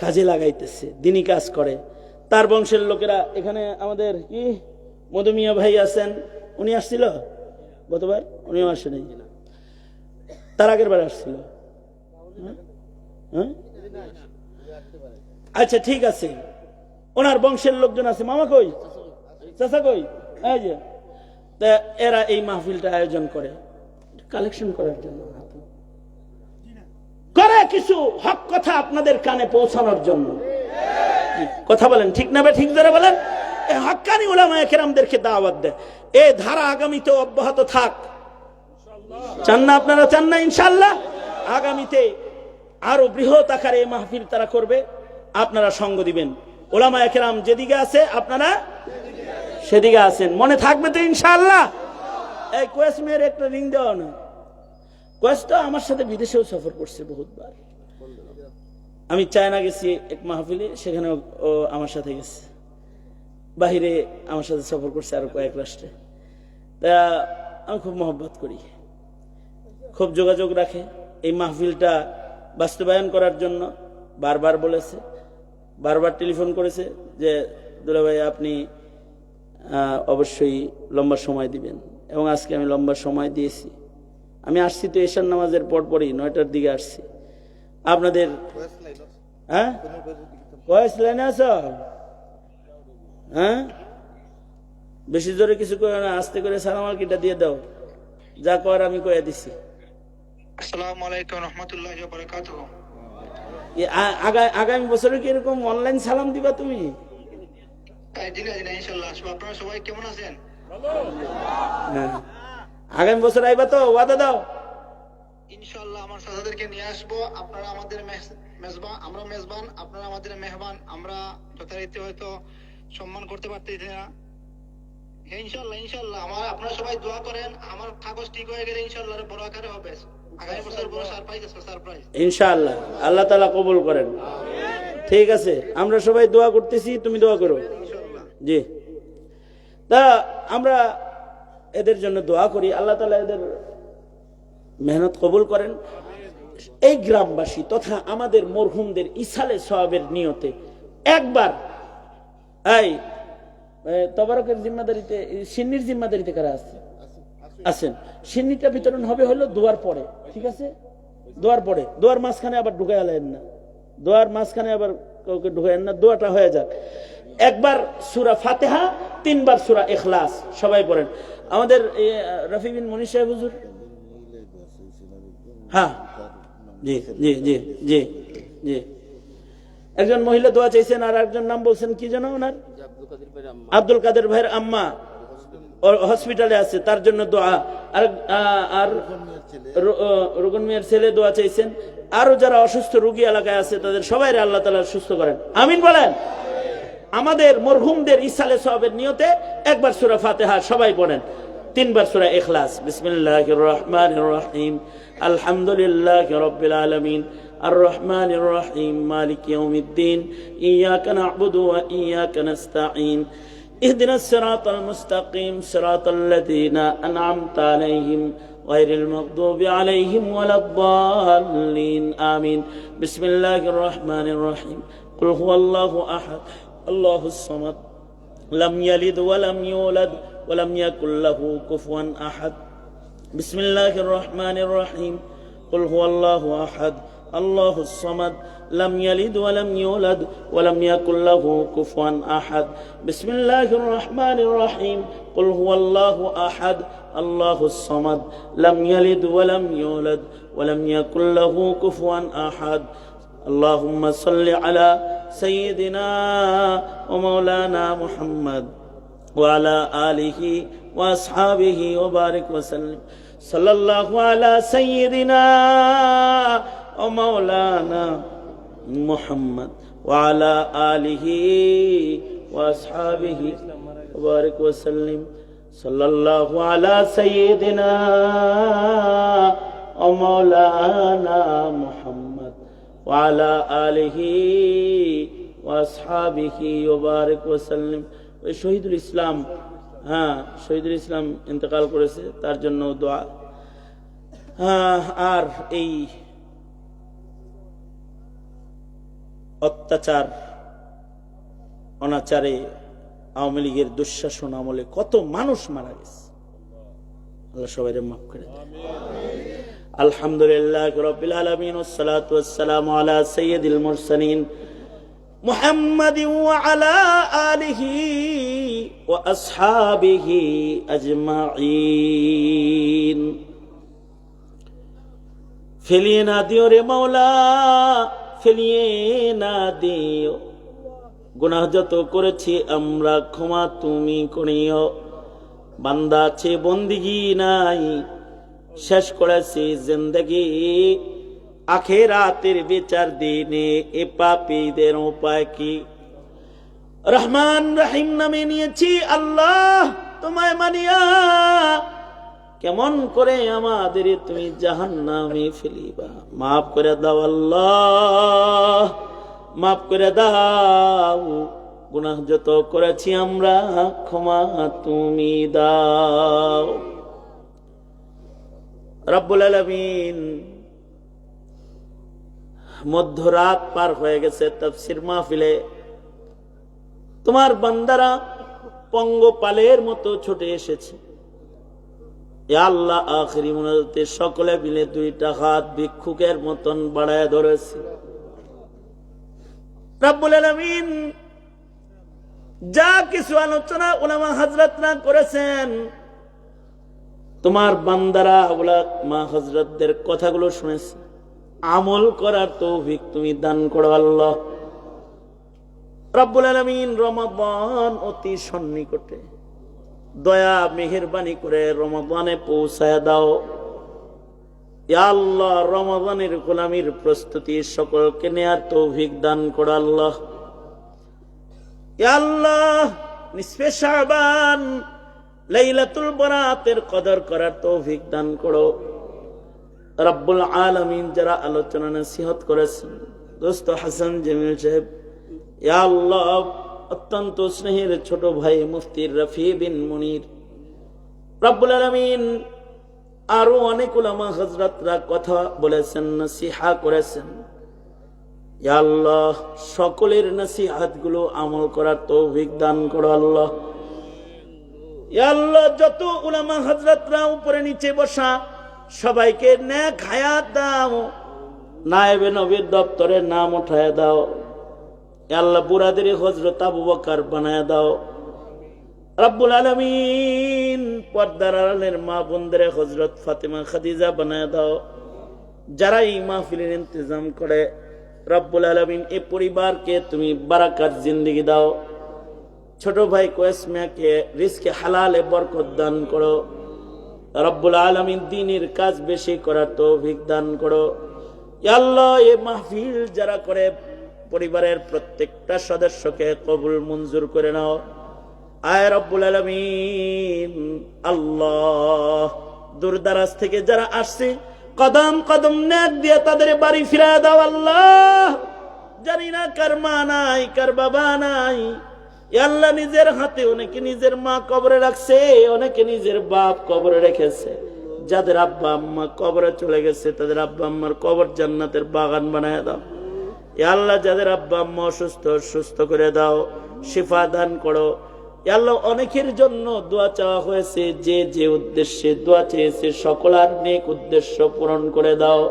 কাজে লাগাইতেছে, দিনই কাজ করে। তার বংশের লোকেরা এখানে, আমাদের কি মধুমিয়া ভাই আছেন, উনি আসছিল গতবার, উনিও আসে নাই, তার আগের বার আসছিল। আচ্ছা ঠিক আছে, ওনার বংশের লোকজন আছে। মামা কই, চাচা কই? এই যে, এরা এই মাহফিলটা আয়োজন করে কালেকশন করার জন্য, করে কিছু হক কথা আপনাদের কানে পৌঁছানোর জন্য। কথা বলেন ঠিক না? ঠিক ধরে বলেন। হক্কানি উলামায়ে কেরামদেরকে দাওয়াত দেয়। এই ধারা আগামীতে অব্যাহত থাক। চান না আপনারা? চান না? ইনশাআল্লাহ আগামীতে আরো বৃহৎ আকারে এই মাহফিল তারা করবে, আপনারা সঙ্গ দিবেন। উলামায়ে কেরাম যেদিকে আছে আপনারা সেদিকে আছেন, মনে থাকবে তো ইনশাআল্লাহ? এই কোয়েস মেয়ের একটা রিং দেওয়া না। কোয়েস তো আমার সাথে বিদেশেও সফর করছে বহুতবার। আমি চায়না গেছি এক মাহফিলে, সেখানে ও আমার সাথে গেছে। বাহিরে আমার সাথে সফর করছে আরো কয়েক রাষ্ট্রে। তা আমি খুব মহব্বত করি, খুব যোগাযোগ রাখে। এই মাহফিলটা বাস্তবায়ন করার জন্য বারবার বলেছে, বারবার টেলিফোন করেছে যে দুলা ভাই আপনি অবশ্যই লম্বা সময় দিবেন, এবং আজকে আমি লম্বা সময় দিয়েছি। আমি আসছি তো এশার নামাজের পরপরই 9টার দিকে আসছি। আপনাদের হ্যাঁ কয়েস লাইনে আছো? হ্যাঁ, বেশি জোরে কিছু করে না, আস্তে করে সালাম আলাইকুমটা দিয়ে দাও, যা কর আমি কয়ে দিছি। আসসালামু আলাইকুম রাহমাতুল্লাহি ওয়া বারাকাতুহু। আগামী বছরে কি এরকম অনলাইন সালাম দিবা তুমি? ইনশাআল্লাহ। আপনারা সবাই কেমন আছেন? আগামী বছর আইবা তো? ওয়াদা দাও। ইনশাআল্লাহ আমার সাথীদেরকে নিয়ে আসবো। আপনারা আমাদের মেজবান, আমরা মেজবান, আপনারা আমাদের মেহমান। আমরা যথারীতি হয়তো সম্মান করতে পারতেছি না। হ্যাঁ, ইনশাআল্লাহ ইনশাআল্লাহ আপনারা সবাই দোয়া করেন। আমার কাগজ ঠিক হয়ে গেলে ইনশাআল্লাহ বড় আকারে হবে। আগামী বছর বড় সারপ্রাইজ আছে, সারপ্রাইজ ইনশাআল্লাহ। আল্লাহ তাআলা কবুল করেন। ঠিক আছে, আমরা সবাই দোয়া করতেছি, তুমি দোয়া করো। জি, তা আমরা এদের জন্য দোয়া করি, আল্লাহ তাআলা এদের মেহনত কবুল করেন। এই গ্রামবাসী তথা আমাদের মরহুমদের ইসালে সওয়াবের নিয়তে একবার এই তবারকের জিম্মাদারিতে, সিন্নির জিম্মাদারিতে কারা আছে আছেন? সিন্নিটা বিতরণ হবে হলো দোয়ার পরে, ঠিক আছে? দোয়ার পরে, দোয়ার মাঝখানে আবার ঢুকে আলেন না, দোয়ার মাঝখানে আবার কাউকে ঢুকায়েন না, দোয়াটা হয়ে যাক। একবার সূরা ফাতিহা, 3 বার সূরা ইখলাস সবাই পড়েন। আমাদের রফি বিন মনির সাহেব হুজুর, হ্যাঁ, জি জি জি জি জি, একজন মহিলা দোয়া চাইছেন, আর একজন নাম বলছেন কি যেন ওনার, আব্দুল কাদের ভাইয়ের আম্মা হসপিটালে আছে, তার জন্য দোয়া। আর রুকন মিয়ার ছেলে দোয়া চাইছেন। আরো যারা অসুস্থ রোগী এলাকায় আছে তাদের সবাই আল্লাহ তাআলা সুস্থ করেন, আমিন বলেন। আমাদের মরহুমদের ইসালে সওয়াবের নিয়তে একবার সূরা ফাতিহা সবাই পড়েন, 3 বার সূরা ইখলাস। বিসমিল্লাহির রহমানির রহিম, আলহামদুলিল্লাহি রাব্বিল আলামিন, الرحمن الرحيم مالك يوم الدين إياك نعبد وإياك نستعين اهدنا الصراط المستقيم صراط الذين أنعمت عليهم غير المغضوب عليهم ولا الضالين آمين بسم الله الرحمن الرحيم قل هو الله أحد الله الصمد لم يلد ولم يولد ولم يكن له كفوا أحد بسم الله الرحمن الرحيم قل هو الله أحد الله الصمد لم يلد ولم يولد ولم يكن له كفوا أحد بسم الله الرحمن الرحيم قل هو الله أحد الله الصمد لم يلد ولم يولد ولم يكن له كفوا أحد اللهم صل على سيدنا ومولانا محمد وعلى آله وأصحابه وبارك وسلم صلى الله على سيدنا ومولانا محمد وعلى آله وأصحابه وبارك وسلم صلى الله على سيدنا ومولانا محمد وعلى آله وأصحابه وبارك وسلم শহীদুল ইসলাম, হ্যাঁ শহীদুল ইসলাম ইন্তেকাল করেছে, তার জন্য দোয়া। আর এই অত্যাচার অনাচারে আওয়ামী লীগের দুঃশাসন আমলে কত মানুষ মারা গেছে, আল্লাহ সবাইকে মাফ করে দেন। আলহামদুলিল্লাহ রাব্বিল আলামিন ওয়াসসালাতু ওয়াসসালামু আলা সাইয়্যিদিল মুরসালিন মুহাম্মাদ ওয়া আলা আলিহি ওয়া আসহাবিহি আজমাইন। ফেলিয়ে না দিও রে মাওলা, ফেলিয়ে না দিও, গুনাহ যত করেছি আমরা ক্ষমা তুমি করিও। বান্দা আছে বন্দিগি নাই, শেষ করেছি জিন্দেগি, আখিরাতের বিচার দিনে এ পাপীদের উপায় কি? রহমান রহিম নামে নিয়েছি আল্লাহ তোমায় মানিয়া, কেমন করে আমাদের তুমি জাহান্নামে ফেলিবা? মাফ করে দাও আল্লাহ, মাফ করে দাও, গুনাহ যত করেছি আমরা ক্ষমা তুমি দাও। রব্বুল আলামিন, মধ্যরাত পার হয়ে গেছে, তাফসীর মাহফিলে তোমার বান্দারা পঙ্গপালের মতো ছুটে এসেছে। ইয়া আল্লাহ, আখিরি মুনাজাতে সকলে মিলে 2টা হাত ভিক্ষুকের মতন বাড়ায় ধরেছে। রব্বুল আলামিন, যা কিছু আলোচনা উলামা হযরতরা করেছেন, তোমার বান্দারা উলামা হযরতদের কথাগুলো শুনেছে, আমল করার তৌফিক তুমি দান করো আল্লাহ। রব্বুল আলামিন, রমাদান অতি সন্নিকটে, দয়া মেহেরবানি করে রমাদানে পৌঁছায় দাও। ইয়া আল্লাহ রমাদানের গোলামির প্রস্তুতি সকলকে নেয়ার তৌফিক দান করো আল্লাহ। ইয়া আল্লাহ নিসফে শাবান লাইলাতুল বরাতের কদর করার তৌফিক দান করো রব্বুল আলামিন। যারা আলোচনা নসিহত করেছেন দোস্ত হাসান জামিল সাহেব, ইয়া আল্লাহ অত্যন্ত স্নেহের ছোট ভাই মুফতি রফি বিন মুনির, রব্বুল আলামিন আরো অনেক উলামা হযরতরা কথা বলেছেন, নসিহা করেছেন। ইয়া আল্লাহ সকলের নসিহত গুলো আমল করার তৌফিক দান করো আল্লাহ। ইয়া আল্লাহ যত উলামা হযরতরা উপরে নিচে বসা সবাইকে নেক হায়াত দাও, নায়েবে নবীর দপ্তরের নাম উঠায় দাও। ইয়া আল্লাহ বুরাদের হযরত আবু বকর বানায় দাও রব্বুল আলামিন। পর্দার আড়ালের মা বোনদের হযরত ফাতেমা খাদিজা বানায় দাও। যারা এই মাহফিলের ইন্তজাম করে রব্বুল আলামিন এই পরিবারকে তুমি বারাকাত জিন্দেগি দাও। ছোট ভাই কোয়েস মিয়াকে রিজকে হালালে বরকত দান করো রব্বুল আলামিন। দ্বীনের কাজ বেশি করার তৌফিক দান করো ইয়া আল্লাহ। এই মাহফিল যারা করে পরিবারের প্রত্যেকটা সদস্যকে কবুল মঞ্জুর করে নাও আয় রব্বুল আলামিন। আল্লাহ দূরদারাজ থেকে যারা আসছে কদম কদম নেক দিয়ে তাদের বাড়ি ফিরায় দাও আল্লাহ। জানি না কার মা নাই, কার বাবা নাই। আল্লাহ নিজের হাতে অনেকে নিজের মা কবরে রাখছে, অনেকে নিজের বাপ কবরে রেখেছে। যাদের আব্বা আম্মা কবরে চলে গেছে তাদের আব্বা আম্মার কবর জান্নাতের বাগান বানায় দাও আল্লাহ। যাদের আব্বা আম্মা অসুস্থ সুস্থ করে দাও, শিফা দান করো আল্লাহ। অনেকের জন্য দোয়া চাওয়া হয়েছে, যে যে উদ্দেশ্যে দোয়া চেয়েছে সকলার নেক উদ্দেশ্য পূরণ করে দাও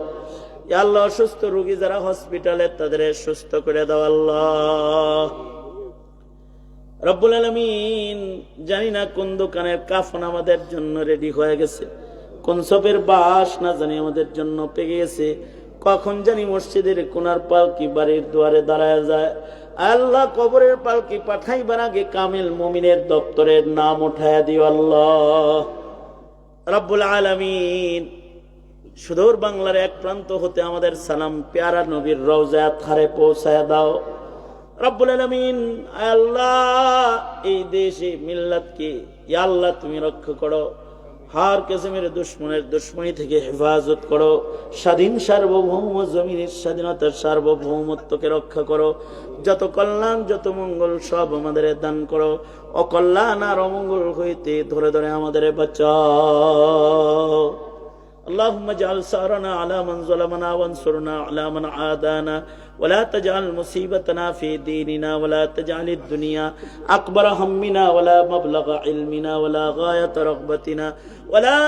আল্লাহ। অসুস্থ রোগী যারা হসপিটালে তাদের সুস্থ করে দাও আল্লাহ রব্বুল আলামিন। জানি না কোন দোকানের কাফন আমাদের জন্য রেডি হয়ে গেছে, কোন সবের বাস না জানি আমাদের জন্য পেয়ে গেছে, কখন জানি মসজিদের কোনার পালকি বাড়ির দুয়ারে দাঁড়ায় যায়। আল্লাহ কবরের পালকি পাঠাইবার আগে কামিল মুমিনের দপ্তরের নাম উঠায়া দিও আল্লাহ রব্বুল আলামিন। সুদূর বাংলার এক প্রান্ত হতে আমাদের সালাম পেয়ারা নবীর রওজা থারে পৌঁছায় দাও রব্বুল আলামিন। আল্লাহ এই দেশে মিল্লাতকে ইয়া আল্লাহ তুমি রক্ষা করো, হার কিসমের দুশমনের দুশমনি থেকে হেফাজত করো। স্বাধীন সার্বভৌম জমিনের স্বাধীনতার সার্বভৌমত্বকে রক্ষা করো। যত কল্যাণ যত মঙ্গল সব আমাদের দান করো। অকল্যাণ আর অমঙ্গল হইতে ধরে ধরে আমাদের বাঁচাও। اللهم اجعل ثارنا على من ظلمنا وانصرنا على من عادانا ولا تجعل مصيبتنا في ديننا ولا تجعل الدنيا أكبر همنا ولا مبلغ علمنا ولا غاية رغبتنا ولا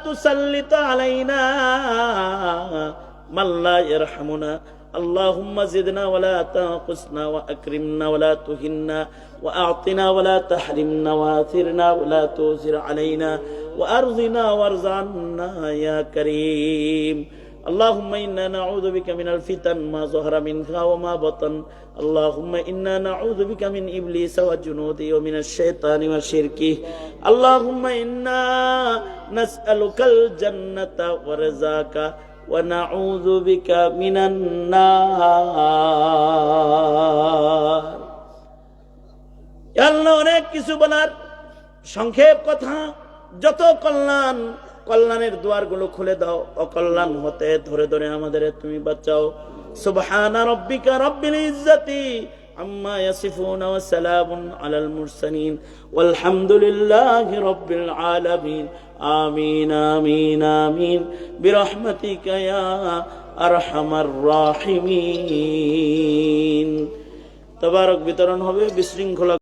تسلط علينا من لا يرحمنا اللهم زدنا ولا تنقصنا وأكرمنا ولا تهنا وأعطنا ولا تحرمنا وآثرنا ولا تؤثر علينا وأرضنا وارض عنا يا كريم اللهم إنا نعوذ بك من الفتن ما ظهر منها وما بطن اللهم إنا نعوذ بك من إبليس وجنوده ومن الشيطان وشركه اللهم إنا نسألك الجنة ورزاك ونعوذ بك من النار আল্লাহ অনেক কিছু বলার সংক্ষেপ কথা। যত কল্যাণ কল্যাণের দুয়ারগুলো খুলে দাও, অকল্যাণ হতে ধরে ধরে আমাদের তুমি বাঁচাও। সুবহান রাব্বিকা রাব্বিল ইজ্জাতি আম্মা ইয়াসিফুন ওয়া সালামুন আলাল মুরসালিন ওয়ালহামদুলিল্লাহি রাব্বিল আলামিন। আমিন আমিন আমিন বিরহমাতিকা ইয়া আরহামার রাহিমিন। তাবারক বিতরণ হবে বিশৃঙ্খলা।